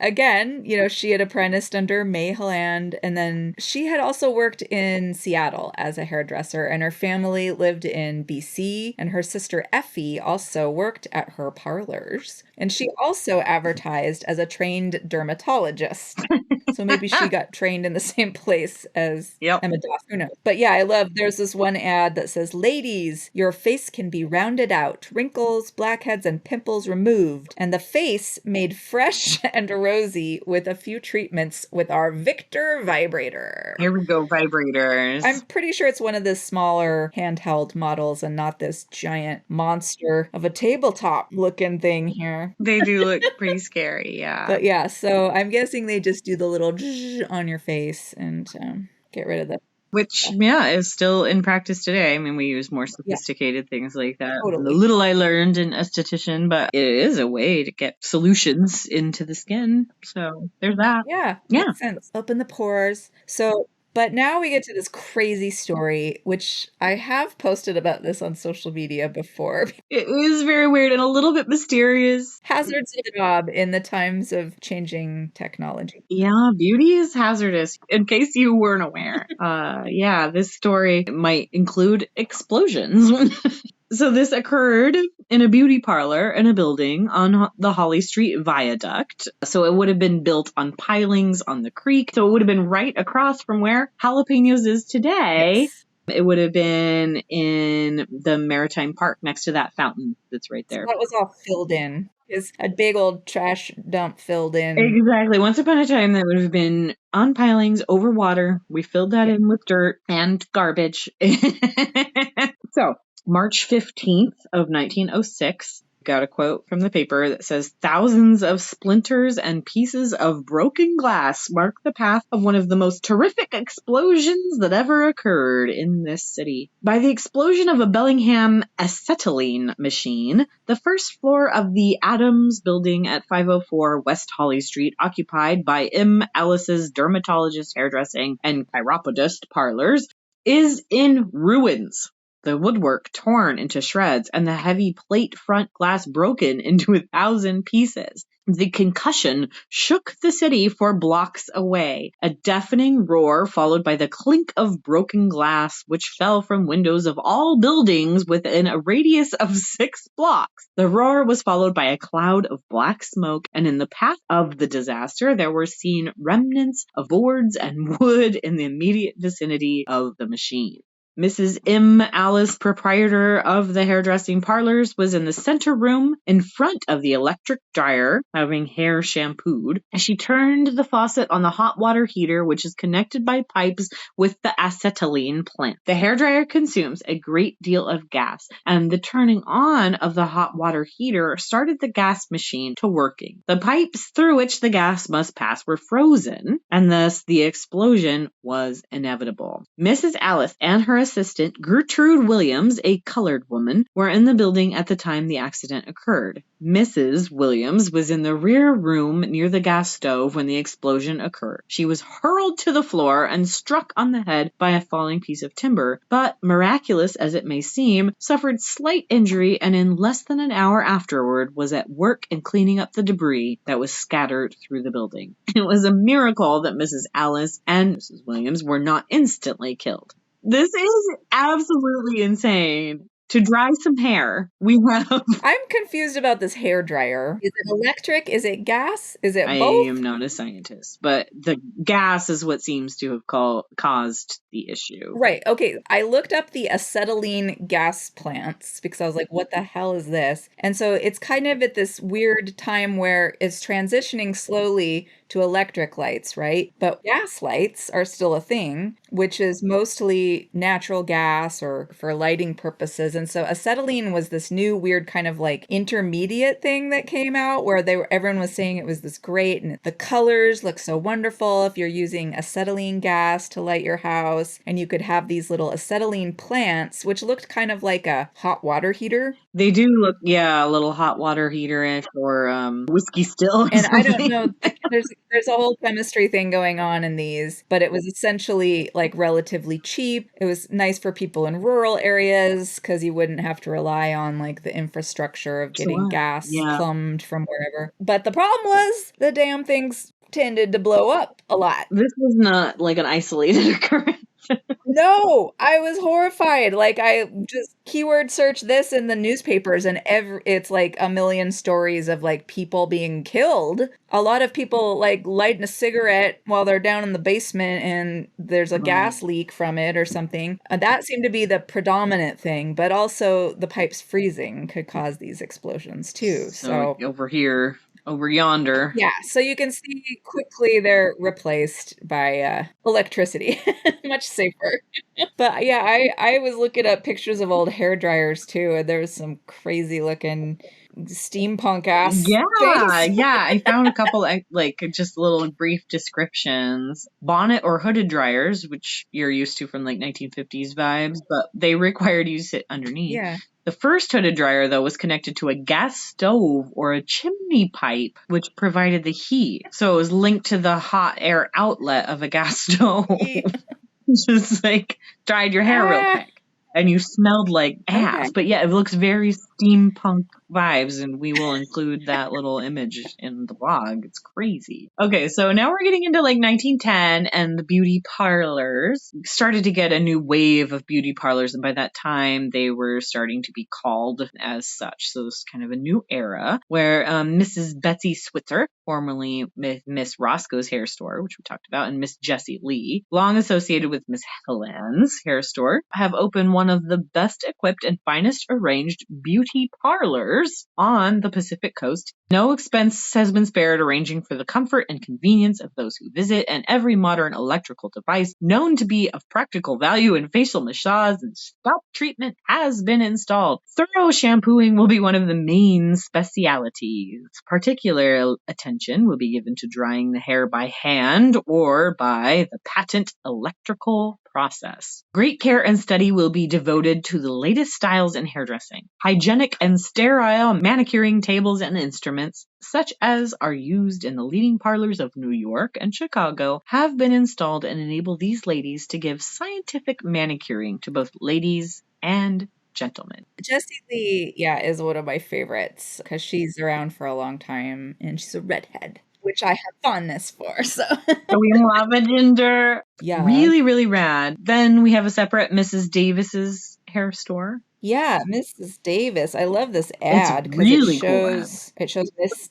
Again, she had apprenticed under May Helland, and then she had also worked in Seattle as a hairdresser, and her family lived in BC, and her sister Effie also worked at her parlors. And she also advertised as a trained dermatologist. So maybe she got trained in the same place as Emma Dawson. Who knows? But yeah, I love, there's this one ad that says, ladies, your face can be rounded out, wrinkles, blackheads, and pimples removed, and the face made fresh and rosy with a few treatments with our Victor vibrator. Here we go, vibrators. I'm pretty sure it's one of the smaller handheld models and not this giant monster of a tabletop looking thing here. They do look pretty scary, yeah. But yeah, so I'm guessing they just do the little on your face and get rid of the... Which, is still in practice today. I mean, we use more sophisticated things like that. Totally. The little I learned in esthetician, but it is a way to get solutions into the skin. So there's that. Yeah, makes sense. Open the pores. So, but now we get to this crazy story, which I have posted about this on social media before. It is very weird and a little bit mysterious. Hazards of the job in the times of changing technology. Yeah, beauty is hazardous, in case you weren't aware. This story might include explosions. So this occurred in a beauty parlor in a building on the Holly Street Viaduct. So it would have been built on pilings on the creek. So it would have been right across from where Jalapenos is today. Yes. It would have been in the Maritime Park next to that fountain that's right there. So that was all filled in. It's a big old trash dump filled in. Exactly. Once upon a time, that would have been on pilings over water. We filled that in with dirt and garbage. So March 15th of 1906, got a quote from the paper that says, thousands of splinters and pieces of broken glass mark the path of one of the most terrific explosions that ever occurred in this city. By the explosion of a Bellingham acetylene machine, the first floor of the Adams building at 504 West Holly Street, occupied by M. Alice's dermatologist, hairdressing, and chiropodist parlors, is in ruins. The woodwork torn into shreds, and the heavy plate front glass broken into 1,000 pieces. The concussion shook the city for blocks away. A deafening roar followed by the clink of broken glass, which fell from windows of all buildings within a radius of 6 blocks. The roar was followed by a cloud of black smoke, and in the path of the disaster there were seen remnants of boards and wood in the immediate vicinity of the machine. Mrs. M. Alice, proprietor of the hairdressing parlors, was in the center room in front of the electric dryer having hair shampooed as she turned the faucet on the hot water heater, which is connected by pipes with the acetylene plant. The hairdryer consumes a great deal of gas, and the turning on of the hot water heater started the gas machine to working. The pipes through which the gas must pass were frozen, and thus the explosion was inevitable. Mrs. Alice and her assistant, Gertrude Williams, a colored woman, were in the building at the time the accident occurred. Mrs. Williams was in the rear room near the gas stove when the explosion occurred. She was hurled to the floor and struck on the head by a falling piece of timber, but, miraculous as it may seem, suffered slight injury and in less than an hour afterward was at work in cleaning up the debris that was scattered through the building. It was a miracle that Mrs. Alice and Mrs. Williams were not instantly killed. This is absolutely insane. To dry some hair, we have... I'm confused about this hair dryer. Is it electric? Is it gas? Is it I both? am not a scientist, but the gas is what seems to have caused the issue. Right. Okay. I looked up the acetylene gas plants because I was like, what the hell is this? And so it's kind of at this weird time where it's transitioning slowly to electric lights, right? But gas lights are still a thing, which is mostly natural gas or for lighting purposes. And so acetylene was this new weird kind of like intermediate thing that came out where everyone was saying it was this great and the colors look so wonderful if you're using acetylene gas to light your house, and you could have these little acetylene plants which looked kind of like a hot water heater. They do look, a little hot water heater-ish or whiskey still. And I don't know, there's a whole chemistry thing going on in these, but it was essentially like relatively cheap. It was nice for people in rural areas because you wouldn't have to rely on like the infrastructure of getting gas plumbed from wherever. But the problem was the damn things tended to blow up a lot. This was not like an isolated occurrence. No, I was horrified. Like I just keyword search this in the newspapers and it's like a million stories of like people being killed. A lot of people like lighting a cigarette while they're down in the basement and there's a gas leak from it or something. That seemed to be the predominant thing, but also the pipes freezing could cause these explosions too. So over yonder. Yeah, so you can see quickly they're replaced by electricity. Much safer. But yeah, I was looking up pictures of old hair dryers too, and there was some crazy looking steampunk ass things. I found a couple like just little brief descriptions. Bonnet or hooded dryers, which you're used to from like 1950s vibes, but they required you to sit underneath. Yeah. The first hooded dryer, though, was connected to a gas stove or a chimney pipe, which provided the heat. So it was linked to the hot air outlet of a gas stove. Just like dried your hair real quick. And you smelled like ass. Okay. But yeah, it looks very steampunk vibes, and we will include that little image in the blog. It's crazy. Okay, so now we're getting into like 1910, and the beauty parlors started to get a new wave of beauty parlors, and by that time they were starting to be called as such. So this is kind of a new era where Mrs. Betsy Switzer, formerly Miss Roscoe's hair store, which we talked about, and Miss Jessie Lee, long associated with Miss Helen's hair store, have opened one of the best equipped and finest arranged beauty parlors on the Pacific Coast. No expense has been spared arranging for the comfort and convenience of those who visit, and every modern electrical device known to be of practical value in facial massage and scalp treatment has been installed. Thorough shampooing will be one of the main specialities. Particular attention will be given to drying the hair by hand or by the patent electrical process. Great care and study will be devoted to the latest styles in hairdressing. Hygienic and sterile manicuring tables and instruments, such as are used in the leading parlors of New York and Chicago, have been installed and enable these ladies to give scientific manicuring to both ladies and gentlemen. Jessie Lee, is one of my favorites because she's around for a long time and she's a redhead, which I have fondness for. So we love a ginger. Yeah. Really, really rad. Then we have a separate Mrs. Davis's hair store. Yeah, Mrs. Davis. I love this It's ad because really cool ad. it shows Miss It's a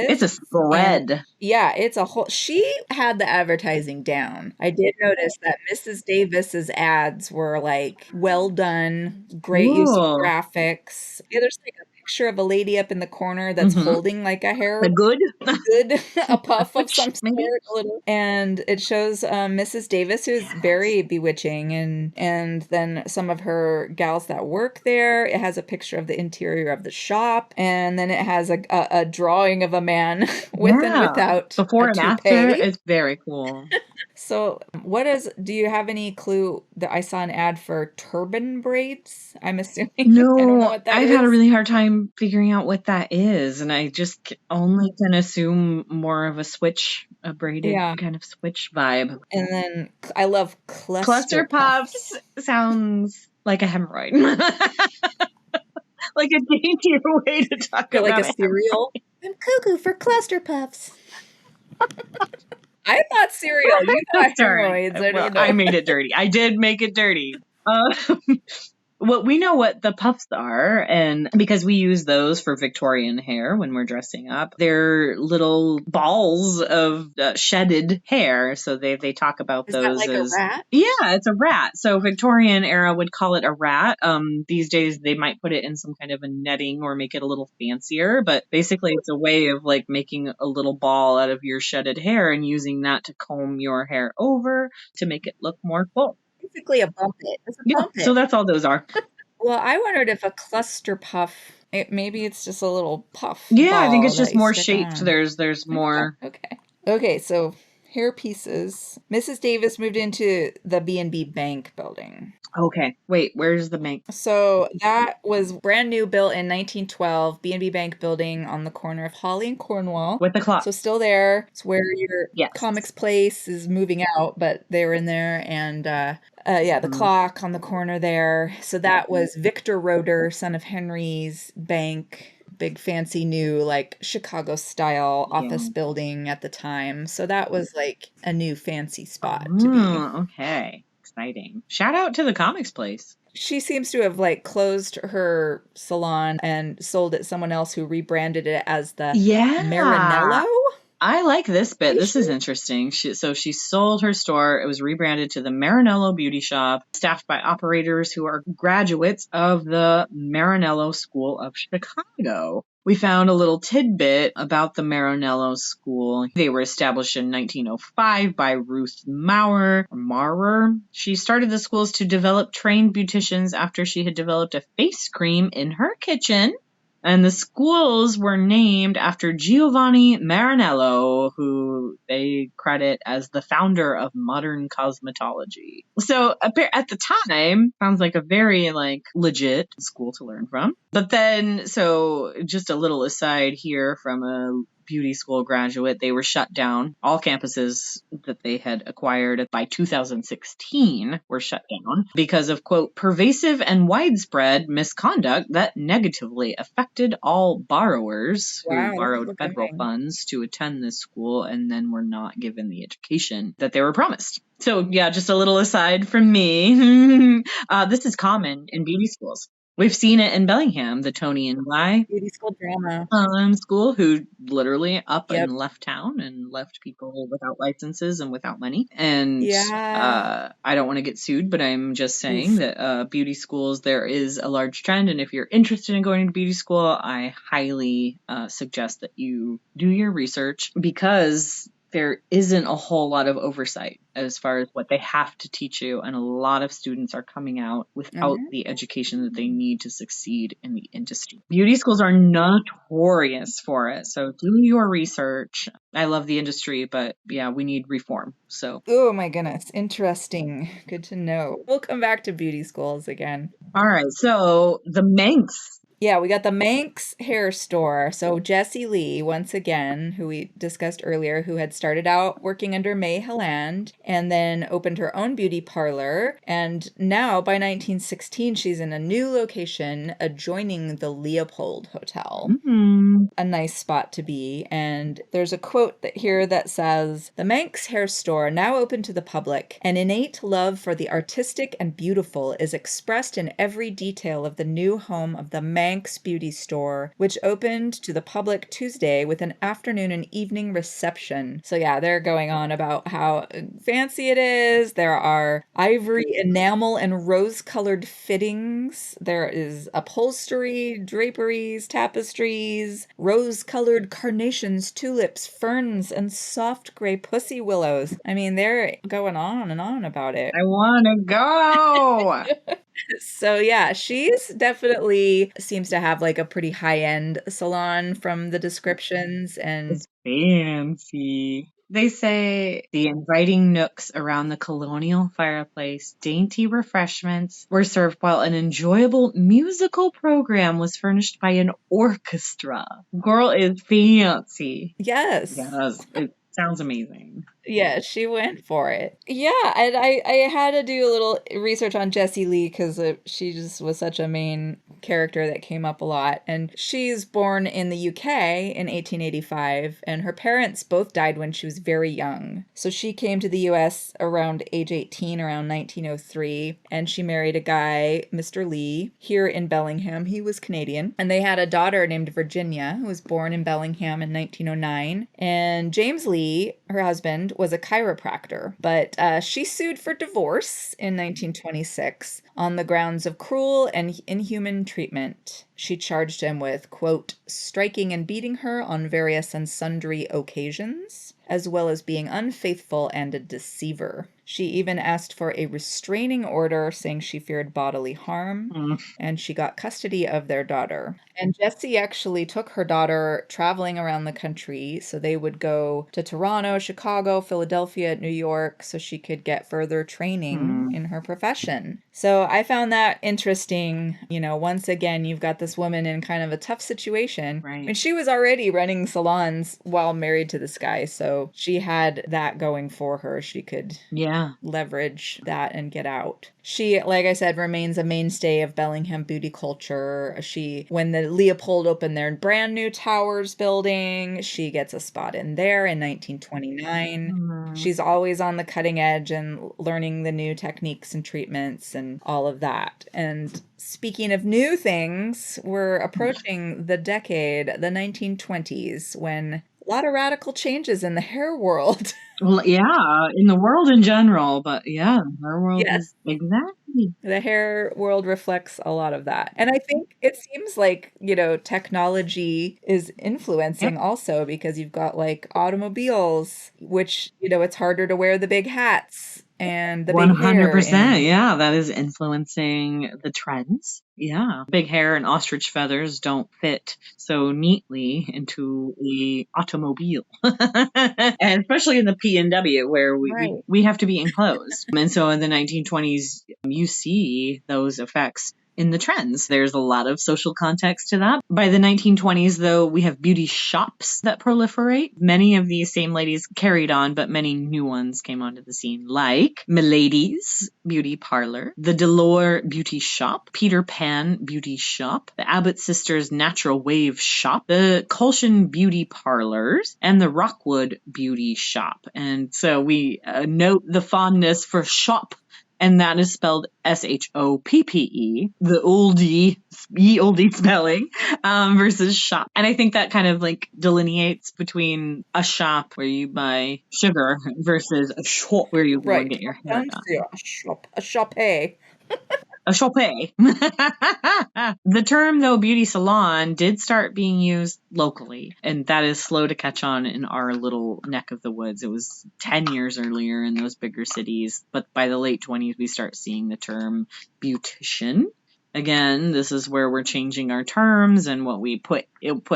Davis and spread. yeah, it's a whole she had the advertising down. I did notice that Mrs. Davis's ads were like well done, great use of Cool. graphics. Yeah, there's like a picture of a lady up in the corner that's Mm-hmm. holding like a hair The good? good a A puff of witch, some maybe? sort a little and it shows Mrs. Davis who's Yes. very bewitching and then some of her gals that work there. It has a picture of the interior of the shop and then it has a drawing of a man with and Yeah. without a Before and after, toupee. it's very cool. So do you have any clue that I saw an ad for turban braids? I'm assuming. I don't know No, what that I've had a is. really hard time figuring out what that is, and I just only can assume more of a switch, a braided Yeah. kind of switch vibe. And then I love cluster Cluster puffs puffs. sounds like a hemorrhoid. Like a daintier way to talk Or like a about it. cereal. I'm cuckoo for cluster puffs. I thought cereal. You thought Sorry. hemorrhoids. I Well, don't I know. made it dirty. I did make it dirty. Uh, well, we know what the puffs are, and because we use those for Victorian hair when we're dressing up, they're little balls of shedded hair. So they talk about Is that those like a as rat? yeah, it's a rat. So Victorian era would call it a rat. These days they might put it in some kind of a netting or make it a little fancier, but basically it's a way of like making a little ball out of your shedded hair and using that to comb your hair over to make it look more full. Basically a bump it. It's a Yeah, bump so it. that's all those are. Well, I wondered if a cluster puff, maybe it's just a little puff Yeah, I think ball it's that just you more stick shaped. on. There's Okay, more. okay. Okay, so hair pieces. Mrs. Davis moved into the B&B Bank building. Okay, wait, where's the bank? So that was brand new, built in 1912, B&B Bank building on the corner of Holly and Cornwall. With the clock. So still there. It's where your Yes. comics place is moving out, but they were in there. And yeah, the clock on the corner there. So that was Victor Roeder, son of Henry's bank. Big fancy new like Chicago style office Yeah. building at the time. So that was like a new fancy spot to be. Oh, okay. Exciting. Shout out to the comics place. She seems to have like closed her salon and sold it someone else who rebranded it as the Yeah. Marinello I like this bit. This station. is interesting. She sold her store. It was rebranded to the Marinello Beauty Shop, staffed by operators who are graduates of the Marinello School of Chicago. We found a little tidbit about the Marinello School. They were established in 1905 by Ruth Maurer. She started the schools to develop trained beauticians after she had developed a face cream in her kitchen. And the schools were named after Giovanni Marinello, who they credit as the founder of modern cosmetology. So at the time, sounds like a very like legit school to learn from. But then, so just a little aside here from a beauty school graduate, they were shut down. All campuses that they had acquired by 2016 were shut down because of, quote, pervasive and widespread misconduct that negatively affected all borrowers who Wow, that's borrowed federal becoming. funds to attend this school and then were not given the education that they were promised. So, yeah, just a little aside from me. This is common in beauty schools. We've seen it in Bellingham, the Tony and Guy Beauty school drama. school, who literally up Yep. and left town and left people without licenses and without money. And Yeah. I don't want to get sued, but I'm just saying Oof. that beauty schools, there is a large trend. And if you're interested in going to beauty school, I highly suggest that you do your research because there isn't a whole lot of oversight as far as what they have to teach you. And a lot of students are coming out without the education that they need to succeed in the industry. Beauty schools are notorious for it. So do your research. I love the industry, but yeah, we need reform. So, Oh my goodness. Interesting. Good to know. We'll come back to beauty schools again. all right. So the Manx. Yeah, we got the Manx hair store. So Jessie Lee, once again, who we discussed earlier, who had started out working under May Helland and then opened her own beauty parlor. And now by 1916, she's in a new location adjoining the Leopold Hotel. Mm-hmm. A nice spot to be. And there's a quote here that says, "The Manx hair store, now open to the public, an innate love for the artistic and beautiful is expressed in every detail of the new home of the Manx Beauty Store, which opened to the public Tuesday with an afternoon and evening reception." So yeah, they're going on about how fancy it is. There are ivory enamel and rose-colored fittings. There is upholstery, draperies, tapestries, rose-colored carnations, tulips, ferns, and soft gray pussy willows. I mean, they're going on and on about it. I want to go. So yeah, she's definitely seems to have like a pretty high-end salon from the descriptions. And It's fancy. They say the inviting nooks around the colonial fireplace, dainty refreshments were served while an enjoyable musical program was furnished by an orchestra. Girl is fancy. yes. Yes, it sounds amazing. Yeah, she went for it. Yeah, and I had to do a little research on Jessie Lee because she just was such a main character that came up a lot. And she's born in the UK in 1885, and her parents both died when she was very young. So she came to the US around age 18, around 1903, and she married a guy, Mr. Lee, here in Bellingham. He was Canadian. And they had a daughter named Virginia, who was born in Bellingham in 1909. And James Lee, her husband, was a chiropractor, but she sued for divorce in 1926 on the grounds of cruel and inhuman treatment. She charged him with, quote, striking and beating her on various and sundry occasions, as well as being unfaithful and a deceiver. She even asked for a restraining order, saying she feared bodily harm, and she got custody of their daughter. And Jessie actually took her daughter traveling around the country, so they would go to Toronto, Chicago, Philadelphia, New York, so she could get further training in her profession. So I found that interesting. You know, once again, you've got this woman in kind of a tough situation. Right. And she was already running salons while married to this guy, so she had that going for her. She could leverage that and get out. She, like I said, remains a mainstay of Bellingham beauty culture. When the Leopold opened their brand new Towers building, she gets a spot in there in 1929. She's always on the cutting edge and learning the new techniques and treatments and all of that. And speaking of new things, we're approaching the decade, the 1920s, when a lot of radical changes in the hair world. Well, yeah, in the world in general, but yeah, our world is exactly. The hair world reflects a lot of that. And I think it seems like, you know, technology is influencing also, because you've got like automobiles, which, you know, it's harder to wear the big hats and the big hair. 100%. Yeah, that is influencing the trends. Yeah. Big hair and ostrich feathers don't fit so neatly into the automobile. And especially in the P&W where we have to be enclosed. And so in the 1920s, you see those effects in the trends. There's a lot of social context to that. By the 1920s, though, we have beauty shops that proliferate. Many of these same ladies carried on, but many new ones came onto the scene, like Milady's Beauty Parlor, the Delore Beauty Shop, Peter Pan Beauty Shop, the Abbott Sisters Natural Wave Shop, the Colshan Beauty Parlors, and the Rockwood Beauty Shop. And so we note the fondness for shop, and that is spelled S-H-O-P-P-E, the oldie spelling, versus shop. And I think that kind of like delineates between a shop where you buy sugar versus a shop where you go and get your hair done. A shoppe. A shoppe. The term, though, beauty salon did start being used locally, and that is slow to catch on in our little neck of the woods. It was 10 years earlier in those bigger cities, but by the late 20s, we start seeing the term beautician. Again, this is where we're changing our terms and what we put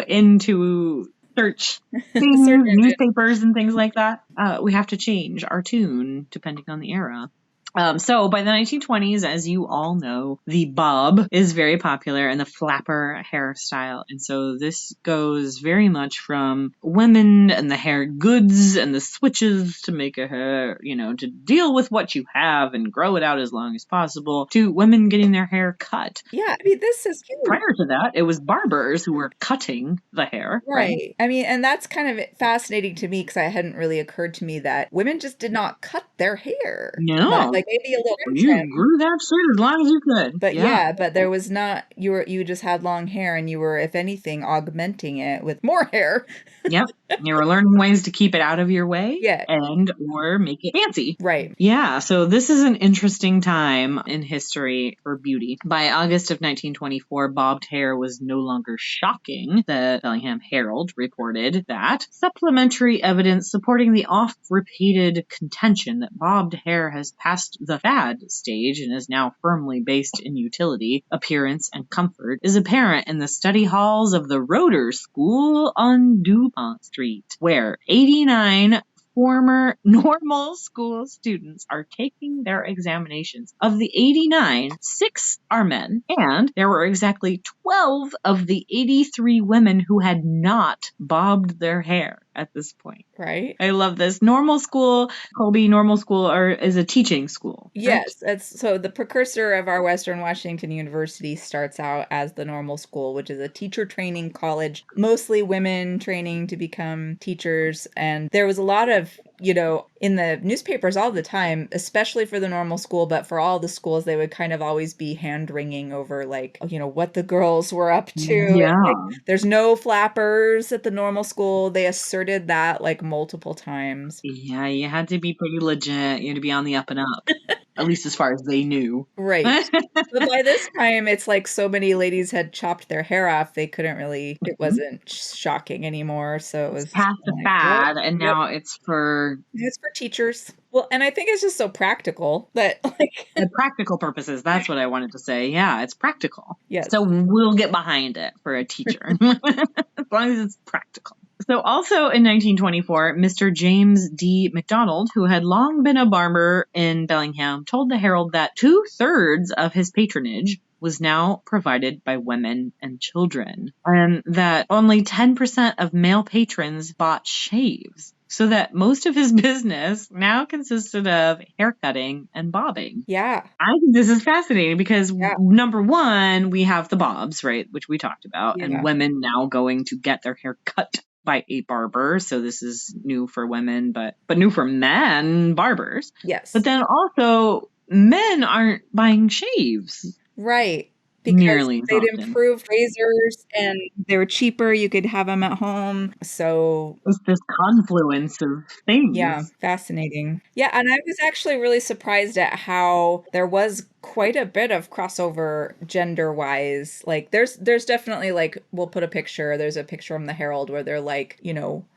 into search newspapers and things like that. We have to change our tune depending on the era. So by the 1920s, as you all know, the bob is very popular and the flapper hairstyle. And so this goes very much from women and the hair goods and the switches to make a hair, to deal with what you have and grow it out as long as possible, to women getting their hair cut. Yeah, I mean, this is huge. Prior to that, it was barbers who were cutting the hair, right? I mean, and that's kind of fascinating to me because it hadn't really occurred to me that women just did not cut their hair. No. Like maybe a little You trim. grew that shit as long as you could. But yeah, but there was not, you just had long hair and you were, if anything, augmenting it with more hair. Yep. You were learning ways to keep it out of your way. Yeah. And or make it fancy. Right. Yeah. So this is an interesting time in history for beauty. By August of 1924, bobbed hair was no longer shocking. The Bellingham Herald reported that supplementary evidence supporting the oft-repeated contention that bobbed hair has passed the fad stage and is now firmly based in utility, appearance, and comfort is apparent in the study halls of the Roeder School on DuPont Street, where 89 former normal school students are taking their examinations. Of the 89, 6 are men, and there were exactly 12 of the 83 women who had not bobbed their hair at this point. Right. I love this. Normal school, Colby, normal school is a teaching school. Right? Yes. That's so the precursor of our Western Washington University starts out as the normal school, which is a teacher training college, mostly women training to become teachers. And there was a lot of, in the newspapers all the time, especially for the normal school, but for all the schools, they would kind of always be hand-wringing over what the girls were up to. Yeah. And, there's no flappers at the normal school. They asserted that multiple times. Yeah, you had to be pretty legit. You had to be on the up and up. At least as far as they knew. Right. But by this time, it's like so many ladies had chopped their hair off, they couldn't really, it wasn't shocking anymore. So it was past the fad, and now it's for teachers. Well, and I think it's just so practical that the practical purposes. That's what I wanted to say. Yeah, it's practical. Yes. So we'll get behind it for a teacher. As long as it's practical. So also in 1924, Mr. James D. McDonald, who had long been a barber in Bellingham, told the Herald that 2/3 of his patronage was now provided by women and children, and that only 10% of male patrons bought shaves. So that most of his business now consisted of haircutting and bobbing. Yeah. I think this is fascinating because number one, we have the bobs, right, which we talked about, and women now going to get their hair cut by a barber. So this is new for women, but new for men barbers. Yes. But then also men aren't buying shaves. Right. Because they'd improved razors and they were cheaper. You could have them at home. So it's this confluence of things. Yeah, fascinating. Yeah, and I was actually really surprised at how there was quite a bit of crossover gender-wise. There's definitely we'll put a picture. There's a picture from the Herald where they're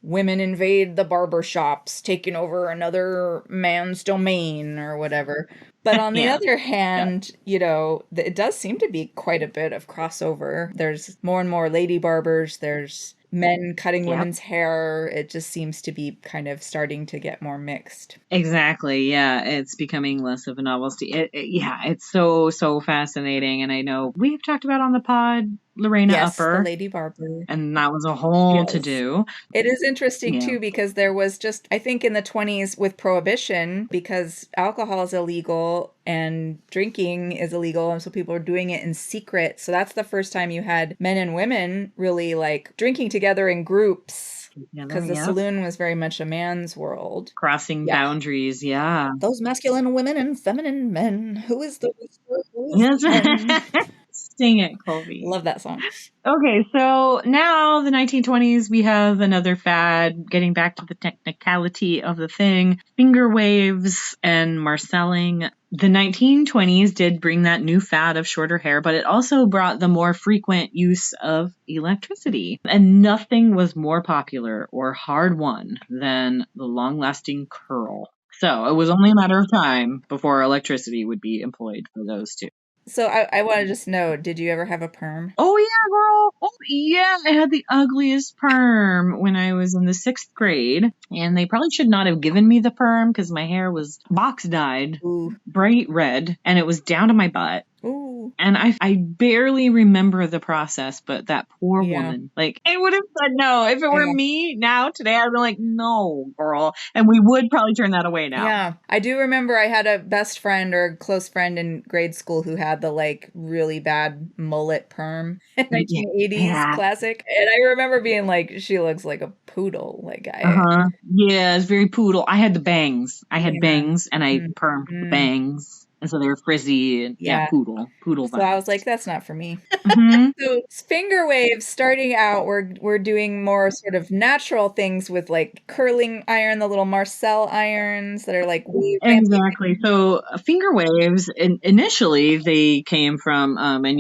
women invade the barber shops, taking over another man's domain or whatever. But on the other hand, it does seem to be quite a bit of crossover. There's more and more lady barbers. There's men cutting women's hair. It just seems to be kind of starting to get more mixed. Exactly. Yeah. It's becoming less of a novelty. It's so fascinating. And I know we've talked about on the pod Lorena Upper. The lady barber. And that was a whole to-do. It is interesting, too, because there was just, I think in the 20s with Prohibition, because alcohol is illegal and drinking is illegal, and so people are doing it in secret. So that's the first time you had men and women really drinking together in groups. Because the saloon was very much a man's world. Crossing boundaries, Those masculine women and feminine men. Who is the whisperer? Who is the Sing it, Colby. Love that song. Okay, so now the 1920s, we have another fad, getting back to the technicality of the thing, finger waves and marcelling. The 1920s did bring that new fad of shorter hair, but it also brought the more frequent use of electricity. And nothing was more popular or hard-won than the long-lasting curl. So it was only a matter of time before electricity would be employed for those two. So I want to just know, did you ever have a perm? Oh yeah, girl. Oh yeah, I had the ugliest perm when I was in the 6th grade, and they probably should not have given me the perm because my hair was box dyed, Ooh, bright red, and it was down to my butt. ooh, And I barely remember the process, but that poor yeah, woman, like, I would have said no. If it were yeah. me now today, I'd be like, no, girl. And we would probably turn that away now. Yeah, I do remember I had a best friend or close friend in grade school who had the like really bad mullet perm, Yeah. 1980s Yeah. classic. And I remember being like, she looks like a poodle. Like I, Uh-huh. Yeah, it's very poodle. I had the bangs. I had yeah. bangs and I permed the Mm-hmm. bangs. And so they were frizzy and yeah, Yeah. poodle So I was like, vibes. that's not for me. Hmm. So finger waves starting out, we're doing more sort of natural things with like curling iron, the little Marcel irons that are like wave Exactly. ramping. So finger waves, initially they came from, and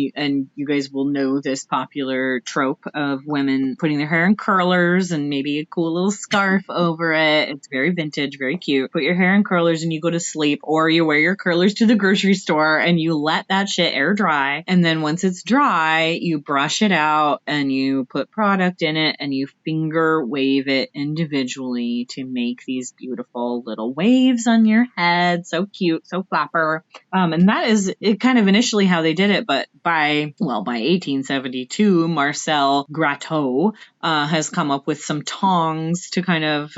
you guys will know this popular trope of women putting their hair in curlers and maybe a cool little scarf over it. It's very vintage, very cute. Put your hair in curlers and you go to sleep, or you wear your curlers to the grocery store and you let that shit air dry. And then once it's dry, you brush it out and you put product in it and you finger wave it individually to make these beautiful little waves on your head. So cute, so flapper. And that is it kind of initially how they did it. But by 1872, Marcel Gratteau has come up with some tongs to kind of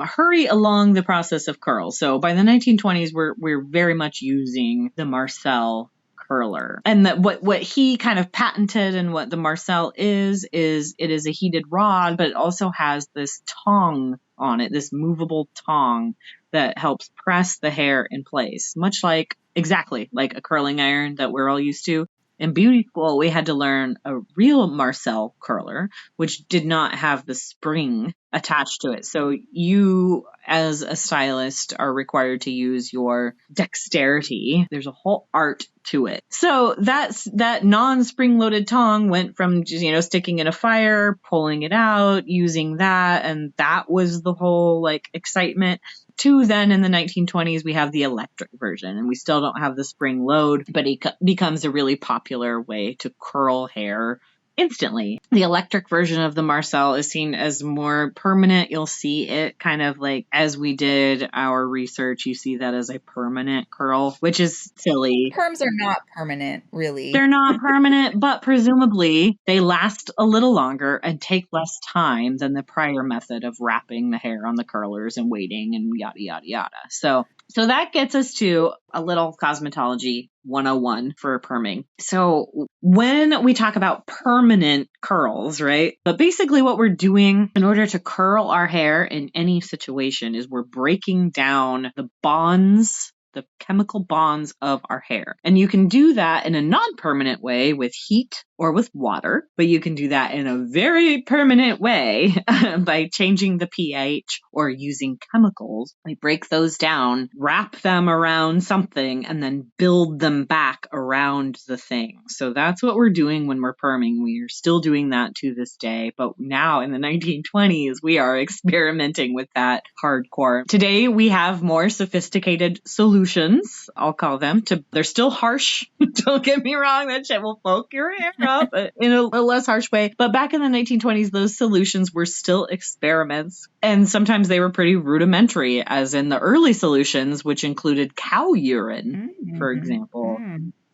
hurry along the process of curl. So by the 1920s, we're very much using the Marcel curler. And that what he kind of patented and what the Marcel is it is a heated rod, but it also has this tong on it, this movable tong that helps press the hair in place, much like exactly like a curling iron that we're all used to. In beauty school, we had to learn a real Marcel curler, which did not have the spring attached to it. So you, as a stylist, are required to use your dexterity. There's a whole art to it. So that non-spring loaded tong went from just, sticking in a fire, pulling it out, using that, and that was the whole like excitement. To then in the 1920s, we have the electric version, and we still don't have the spring load, but it becomes a really popular way to curl hair instantly. The electric version of the Marcel is seen as more permanent. You'll see it kind of like as we did our research, you see that as a permanent curl, which is silly. Perms are not permanent, really. They're not permanent, but presumably they last a little longer and take less time than the prior method of wrapping the hair on the curlers and waiting and yada, yada, yada. So that gets us to a little cosmetology 101 for perming. So when we talk about permanent curls, right? But basically what we're doing in order to curl our hair in any situation is we're breaking down the bonds, the chemical bonds of our hair. And you can do that in a non-permanent way with heat or with water, but you can do that in a very permanent way by changing the pH or using chemicals. We break those down, wrap them around something, and then build them back around the thing. So that's what we're doing when we're perming. We are still doing that to this day, but now in the 1920s, we are experimenting with that hardcore. Today, we have more sophisticated solutions, I'll call them. They're still harsh. Don't get me wrong, that shit will poke your hair up in a less harsh way. But back in the 1920s, those solutions were still experiments. And sometimes they were pretty rudimentary, as in the early solutions, which included cow urine, for example.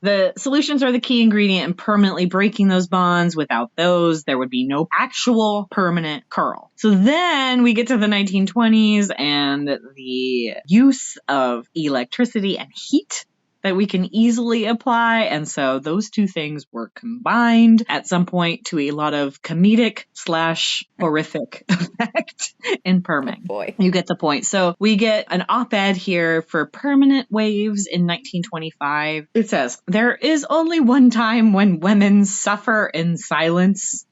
The solutions are the key ingredient in permanently breaking those bonds. Without those, there would be no actual permanent curl. So then we get to the 1920s and the use of electricity and heat that we can easily apply. And so those two things were combined at some point to a lot of comedic / horrific effect in perming. Oh boy. You get the point. So we get an op-ed here for permanent waves in 1925. It says, "There is only one time when women suffer in silence."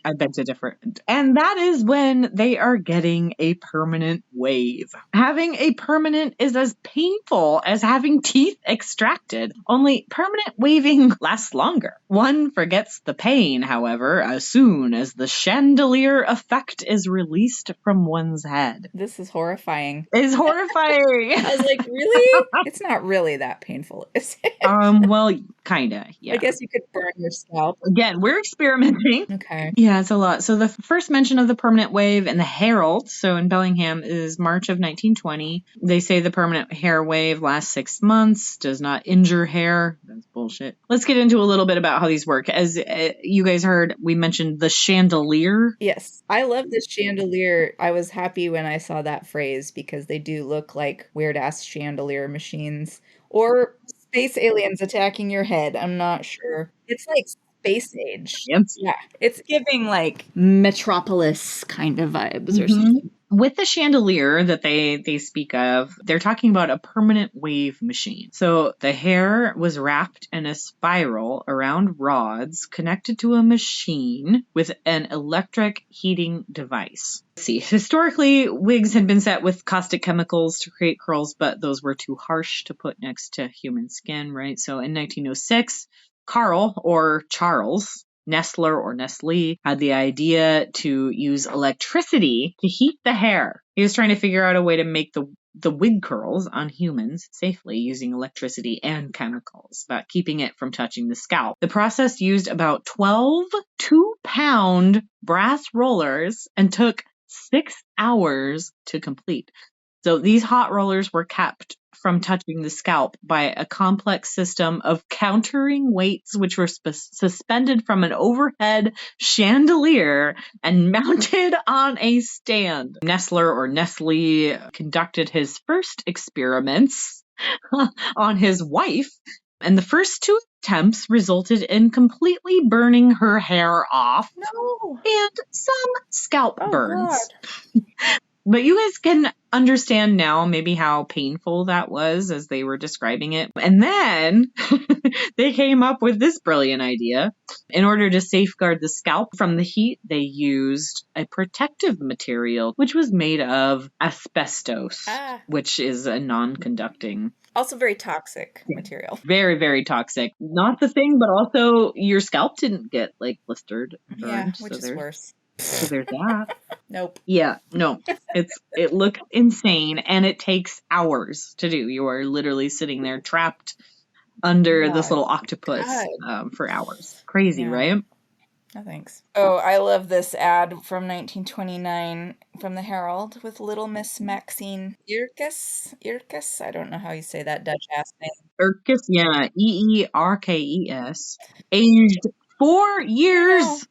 I beg to differ. And that is when they are getting a permanent wave. Having a permanent is as painful as having teeth extracted, only permanent waving lasts longer. One forgets the pain, however, as soon as the chandelier effect is released from one's head. This is horrifying. It's horrifying. I was like, really? It's not really that painful, is it? Well, kinda, yeah. I guess you could burn your scalp. Again, we're experimenting. Okay. Yeah, it's a lot. So the first mention of the permanent wave in the Herald, so in Bellingham, is March of 1920. They say the permanent hair wave lasts 6 months, does not injure hair. That's bullshit. Let's get into a little bit about how these work. As you guys heard, we mentioned the chandelier. Yes. I love this chandelier. I was happy when I saw that phrase because they do look like weird-ass chandelier machines. Or space aliens attacking your head. I'm not sure. It's like space age. Fancy. Yeah. It's giving like Metropolis kind of vibes or something. With the chandelier that they speak of, they're talking about a permanent wave machine. So the hair was wrapped in a spiral around rods connected to a machine with an electric heating device. Let's see. Historically, wigs had been set with caustic chemicals to create curls, but those were too harsh to put next to human skin, right? So in 1906, Carl, or Charles, Nestler or Nestle, had the idea to use electricity to heat the hair. He was trying to figure out a way to make the wig curls on humans safely using electricity and chemicals, but keeping it from touching the scalp. The process used about 12 2-pound brass rollers and took 6 hours to complete. So these hot rollers were kept from touching the scalp by a complex system of countering weights, which were suspended from an overhead chandelier and mounted on a stand. Nestler or Nestle conducted his first experiments on his wife, and the first 2 attempts resulted in completely burning her hair off. No. And some scalp burns. God. But you guys can understand now maybe how painful that was as they were describing it. And then they came up with this brilliant idea. In order to safeguard the scalp from the heat, they used a protective material, which was made of asbestos, which is a non-conducting. Also very toxic material. Very, very toxic. Not the thing, but also your scalp didn't get like blistered. Yeah, which is worse. So there's that. Nope. Yeah, no. It looks insane and it takes hours to do. You are literally sitting there trapped under this little octopus for hours. Crazy, right? No thanks. Oh, I love this ad from 1929 from the Herald with Little Miss Maxine Eerkes. I don't know how you say that Dutch ass name. Eerkes, yeah, Eerkes. Aged 4 years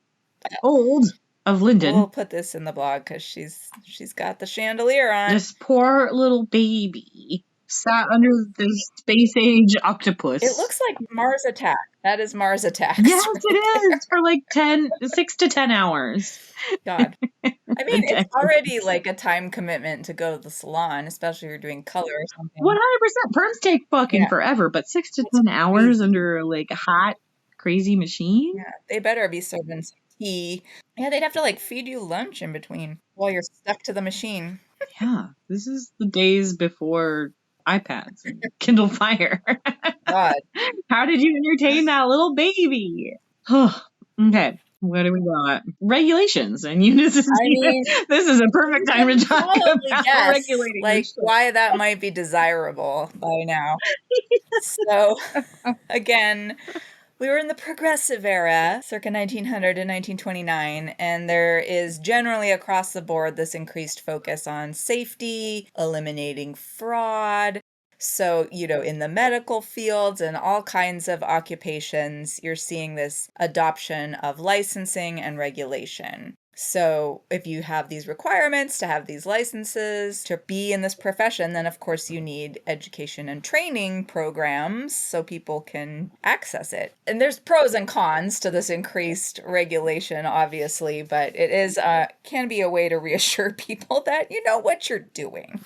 old. Of Linden. We'll put this in the blog because she's got the chandelier on. This poor little baby sat under the space age octopus. It looks like Mars Attack. That is Mars Attack. Yes, it is for like 6 to 10 hours. God. I mean, it's already like a time commitment to go to the salon, especially if you're doing color or something. 100%. Perms take fucking forever, but 6 to 10 hours under like a hot, crazy machine? Yeah, they better be serving some tea. Yeah, they'd have to like feed you lunch in between while you're stuck to the machine. Yeah, this is the days before iPads and Kindle Fire. God. How did you entertain that little baby? Okay, what do we got? Regulations and Eunice's. I mean, this is a perfect time to talk about regulating. Like why that might be desirable by now. So, again, we were in the progressive era, circa 1900 to 1929, and there is generally across the board this increased focus on safety, eliminating fraud. So, in the medical fields and all kinds of occupations, you're seeing this adoption of licensing and regulation. So if you have these requirements to have these licenses to be in this profession, then of course you need education and training programs so people can access it. And there's pros and cons to this increased regulation, obviously, but it is can be a way to reassure people that you know what you're doing.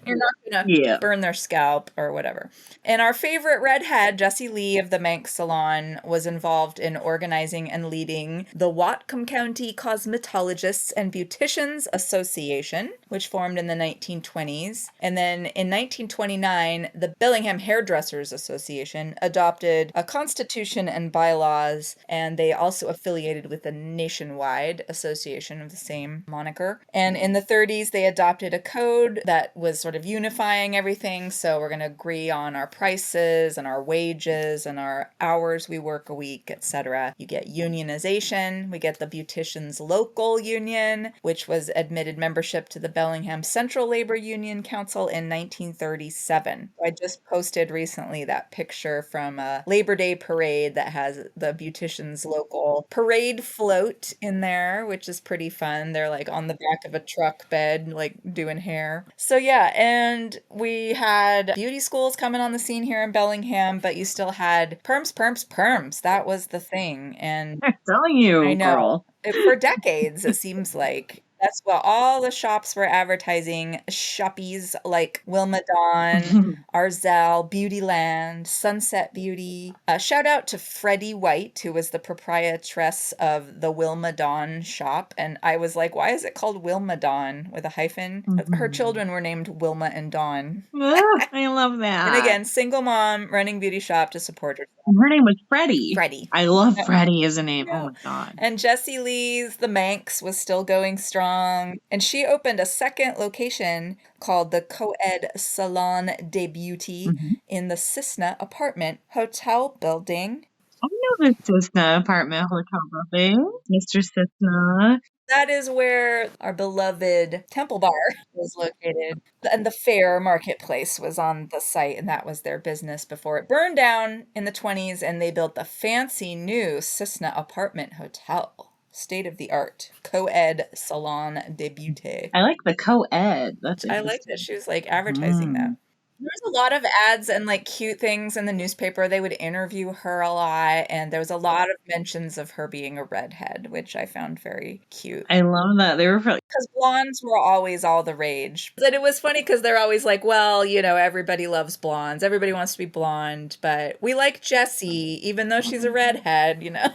You're not gonna Yeah. burn their scalp or whatever. And our favorite redhead, Jessie Lee of the Manx Salon, was involved in organizing and leading the Whatcom County Cosmetologists and Beauticians Association, which formed in the 1920s. And then in 1929, the Bellingham Hairdressers Association adopted a constitution and bylaws, and they also affiliated with the Nationwide Association of the same moniker. And in the 30s, they adopted a code that was sort of unifying everything. So we're going to agree on our prices and our wages and our hours we work a week, etc. You get unionization. We get the Beauticians Local Union, which was admitted membership to the Bellingham Central Labor Union Council in 1937. I just posted recently that picture from a Labor Day parade that has the Beauticians Local parade float in there, which is pretty fun. They're like on the back of a truck bed, like doing hair. So yeah, and we had beauty schools coming on the scene here in Bellingham, but you still had perms, perms, perms. That was the thing. And I'm telling I you, know girl. for decades, it seems like that's what all the shops were advertising. Shoppies like Wilma Dawn, Arzell, Beautyland, Sunset Beauty. Shout out to Freddie White, who was the proprietress of the Wilma Dawn shop. And I was like, why is it called Wilma Dawn with a hyphen? Her children were named Wilma and Dawn. I love that. And again, single mom running beauty shop to support herself. Her name was Freddie. Freddie. I love Freddie as a name. Oh my God. And Jessie Lee's The Manx was still going strong. And she opened a second location called the Co-ed Salon de Beauty in the Cessna apartment hotel building. I know the Cessna apartment hotel building, Mr. Cessna. That is where our beloved Temple Bar was located. And the fair marketplace was on the site, and that was their business before it burned down in the 20s, and they built the fancy new Cessna apartment hotel. State of the art. Co-ed Salon de Beauté. I like the co-ed. That's I like that she was like advertising that. There was a lot of ads and like cute things in the newspaper. They would interview her a lot, and there was a lot of mentions of her being a redhead, which I found very cute. I love that. They were because blondes were always all the rage. But it was funny because they're always like, well, you know, everybody loves blondes. Everybody wants to be blonde, but we like Jessie, even though she's a redhead, you know.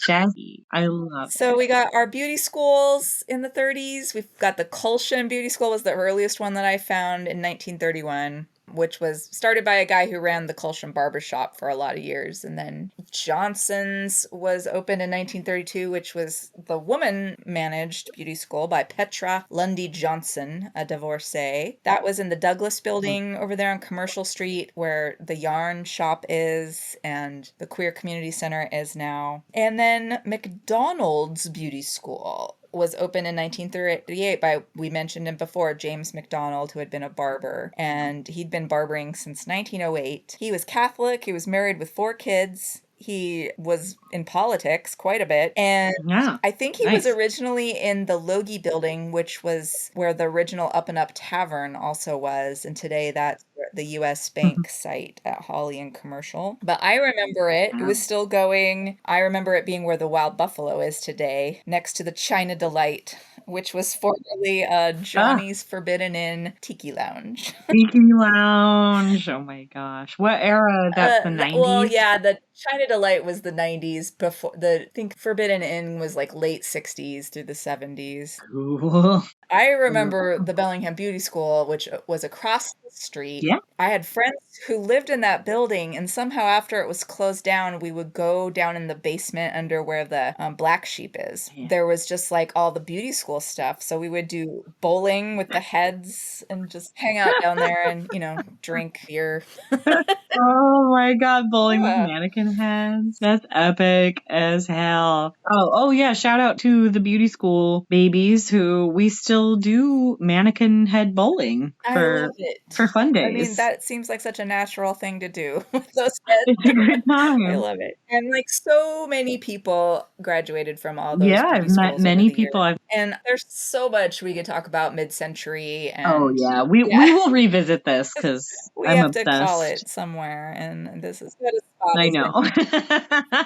Jessie. I love So we got our beauty schools in the 30s. We've got the Colshan Beauty School was the earliest one that I found in 1931. Which was started by a guy who ran the Colshan Barbershop for a lot of years. And then Johnson's was opened in 1932, which was the woman-managed beauty school by Petra Lundy Johnson, a divorcee. That was in the Douglas building over there on Commercial Street, where the yarn shop is and the Queer Community Center is now. And then McDonald's Beauty School was opened in 1938 by, we mentioned him before, James McDonald, who had been a barber, and he'd been barbering since 1908. He was Catholic, he was married with 4 kids. He was in politics quite a bit, and I think he was originally in the Logie building, which was where the original Up and Up Tavern also was, and today that's the U.S. Bank site at Holly and Commercial. But I remember it. It was still going. I remember it being where the Wild Buffalo is today, next to the China Delight, which was formerly Johnny's Forbidden Inn Tiki Lounge. Tiki Lounge. Oh my gosh. What era? That's the 90s? Well, yeah, the China Delight was the 90s. Before I think Forbidden Inn was like late 60s through the 70s. Cool. I remember the Bellingham Beauty School, which was across the street. Yeah. I had friends who lived in that building, and somehow after it was closed down, we would go down in the basement under where the Black Sheep is. Yeah. There was just like all the beauty school stuff. So we would do bowling with the heads and just hang out down there and, you know, drink beer. Oh my God, bowling with mannequins. mannequin heads. That's epic as hell. Oh yeah. Shout out to the beauty school babies who we still do mannequin head bowling I for love it. fun I mean, days. that seems like such a natural thing to do with those heads. It's a good I time. love it. And like so many people graduated from all those Yeah, I've beauty met schools over many the years. people. And there's so much we could talk about mid-century Oh and yeah, we yeah, will revisit this because we I'm have to call obsessed. it somewhere. And this is what a spot I has know. been.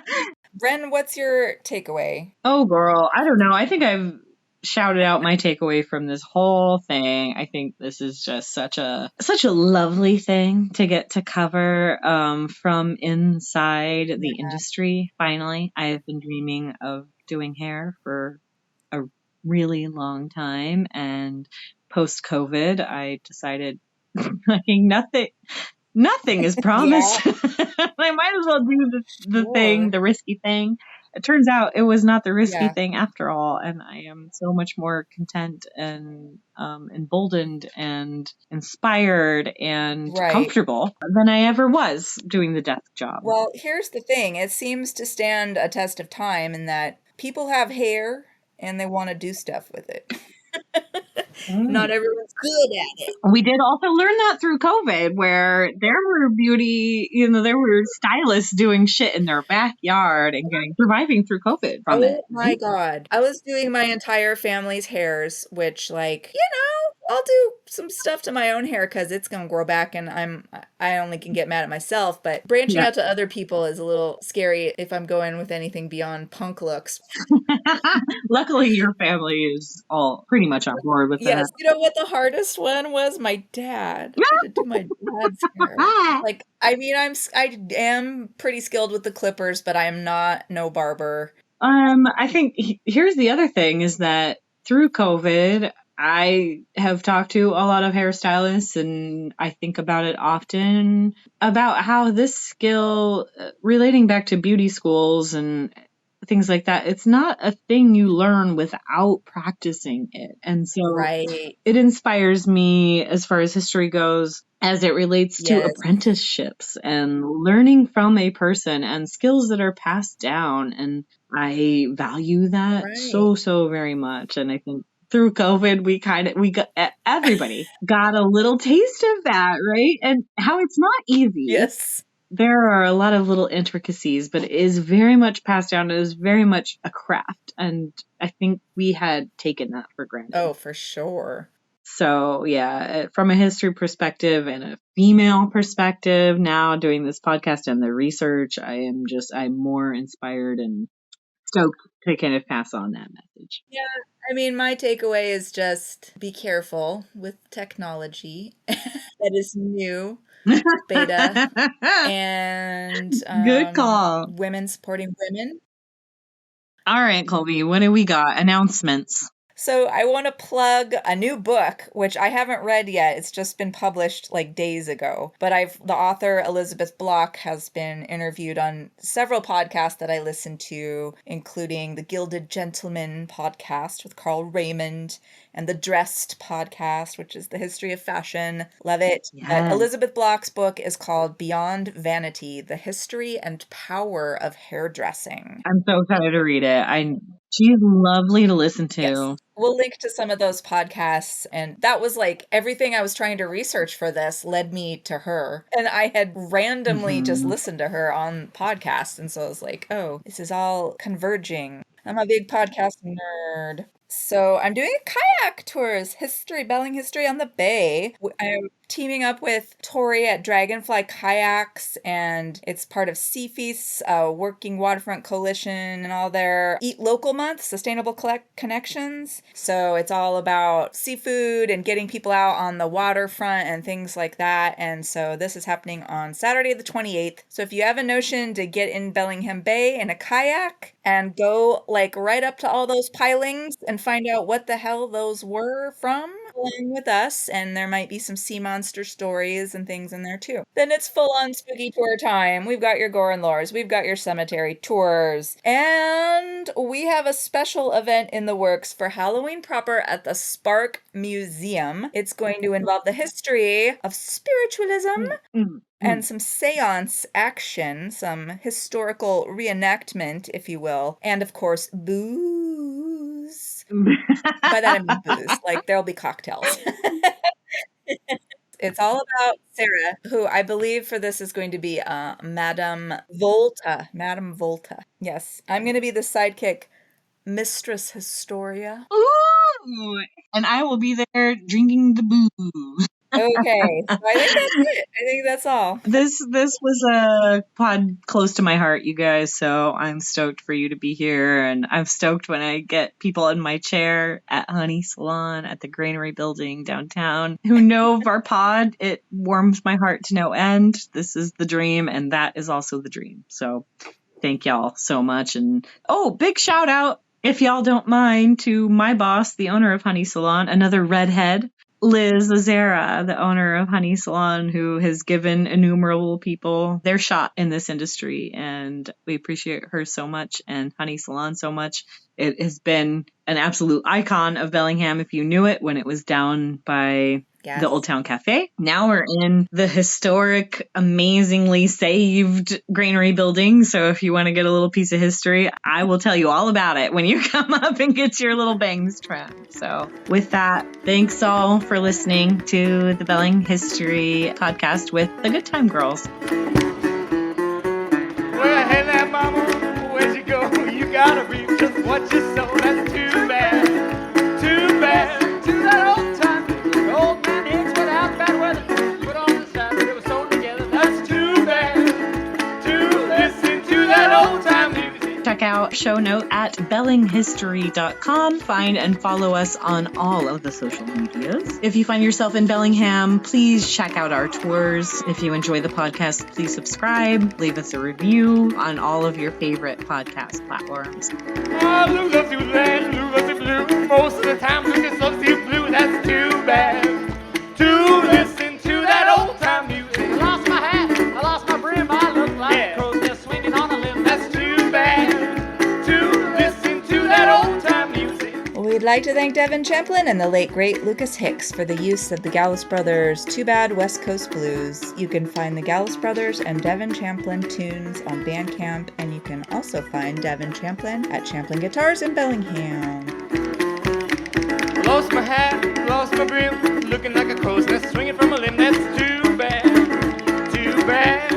Ren, what's your takeaway? Oh girl, I don't know. I think I've shouted out my takeaway from this whole thing. I think this is just such a lovely thing to get to cover from inside the industry. Finally, I have been dreaming of doing hair for a really long time, and post COVID, I decided like nothing is Yeah, promised. I might as well do sure. the risky thing. It turns out it was not the risky Yeah, thing after all, and I am so much more content and emboldened and inspired and right. comfortable than I ever was doing the desk job. Well, here's the thing. It seems to stand a test of time in that people have hair and they want to do stuff with it. Not everyone's good at it. We did also learn that through COVID, where there were there were stylists doing shit in their backyard and surviving through COVID from it. Oh my God. I was doing my entire family's hairs, which like, I'll do some stuff to my own hair because it's gonna grow back and I only can get mad at myself, but branching Yeah. out to other people is a little scary if I'm going with anything beyond punk looks. Luckily, your family is all pretty much on board with Yes, that. you know what the hardest one was? My dad. I had to do my dad's hair. Like, I mean, I am pretty skilled with the clippers, but I am not no barber. I think here's the other thing is that through COVID, I have talked to a lot of hairstylists and I think about it often about how this skill, relating back to beauty schools and things like that, it's not a thing you learn without practicing it. And so Right. it inspires me as far as history goes as it relates to Yes. apprenticeships and learning from a person and skills that are passed down. And I value that Right. so very much. And I think through COVID, we got, everybody got a little taste of that, right? And how it's not easy. Yes. There are a lot of little intricacies, but it is very much passed down. It is very much a craft. And I think we had taken that for granted. Oh, for sure. So yeah, from a history perspective and a female perspective, now doing this podcast and the research, I'm more inspired and stoked to kind of pass on that message. Yeah, I mean, my takeaway is just be careful with technology that is new, beta, and Good call. women supporting women. All right, Colby, what do we got? Announcements. So I want to plug a new book, which I haven't read yet. It's just been published like days ago. But the author Elizabeth Block has been interviewed on several podcasts that I listen to, including the Gilded Gentleman podcast with Carl Raymond and the Dressed podcast, which is the history of fashion. Love it. Yes. But Elizabeth Block's book is called Beyond Vanity: The History and Power of Hairdressing. I'm so excited to read it. She's lovely to listen to. Yes. We'll link to some of those podcasts. And that was like everything I was trying to research for this led me to her. And I had randomly just listened to her on podcasts. And so I was like, oh, this is all converging. I'm a big podcast nerd. So I'm doing a kayak tours, Belling history on the bay. I'm teaming up with Tori at Dragonfly Kayaks, and it's part of Sea Feast's Working Waterfront Coalition and all their Eat Local Month, Sustainable Connections. So it's all about seafood and getting people out on the waterfront and things like that. And so this is happening on Saturday the 28th. So if you have a notion to get in Bellingham Bay in a kayak and go like right up to all those pilings and find out what the hell those were from, along with us, and there might be some sea monster stories and things in there too. Then it's full on spooky tour time. We've got your gore and lores, we've got your cemetery tours, and we have a special event in the works for Halloween proper at the Spark Museum. It's going to involve the history of spiritualism and some seance action, some historical reenactment, if you will, and of course, booze. By that I mean booze. Like, there'll be cocktails. It's all about Sarah, who I believe for this is going to be Madame Volta. Madame Volta. Yes, I'm going to be the sidekick, Mistress Historia. Ooh! And I will be there drinking the booze. Okay, so I think that's it. I think that's all. This was a pod close to my heart, you guys, so I'm stoked for you to be here, and I'm stoked when I get people in my chair at Honey Salon at the Granary Building downtown who know of our pod. It warms my heart to no end. This is the dream, and that is also the dream. So thank y'all so much. And big shout out, if y'all don't mind, to my boss, the owner of Honey Salon, another redhead, Liz Azera, the owner of Honey Salon, who has given innumerable people their shot in this industry. And we appreciate her so much and Honey Salon so much. It has been an absolute icon of Bellingham if you knew it when it was down by the Old Town Cafe. Now we're in the historic, amazingly saved Granary Building. So if you want to get a little piece of history, I will tell you all about it when you come up and get your little bangs trimmed. So with that, thanks all for listening to the Belling History podcast with the Good Time Girls. Well, hey there, mama, where'd you go? You gotta reap just what you sow. That's too bad, too bad. To that old time, the old man hits without bad weather. Put on the side, they were sewn together. That's too bad. To listen to that old time music. Check out show note at bellinghairstory.com. Find and follow us on all of the social medias. If you find yourself in Bellingham, please check out our tours. If you enjoy the podcast, please subscribe, leave us a review on all of your favorite podcast platforms. Oh, Lou loves you red, Lou loves you blue. Most of the time, Lou just loves you blue. That's too bad. To listen to that old time music. I lost my hat, I lost my brim. I look like a crow's nest swinging on a limb. That's too bad. To listen to that old time music. We'd like to thank Devin Champlin and the late great Lucas Hicks for the use of the Gallus Brothers' Too Bad West Coast Blues. You can find the Gallus Brothers and Devin Champlin tunes on Bandcamp, and you can also find Devin Champlin at Champlin Guitars in Bellingham. Lost my hat, lost my brim, looking like a crow's nest swinging from a limb. That's too bad, too bad.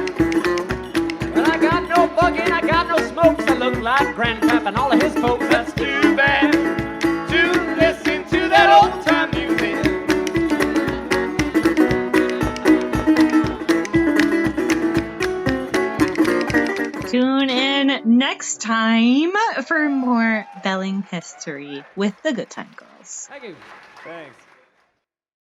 Well, I got no bugging, I got no smokes. I look like Grandpap and all of his folks. That's too bad. To listen to that old time music. Tune in next time for more Belling history with the Good Time Girls. Thank you. Thanks.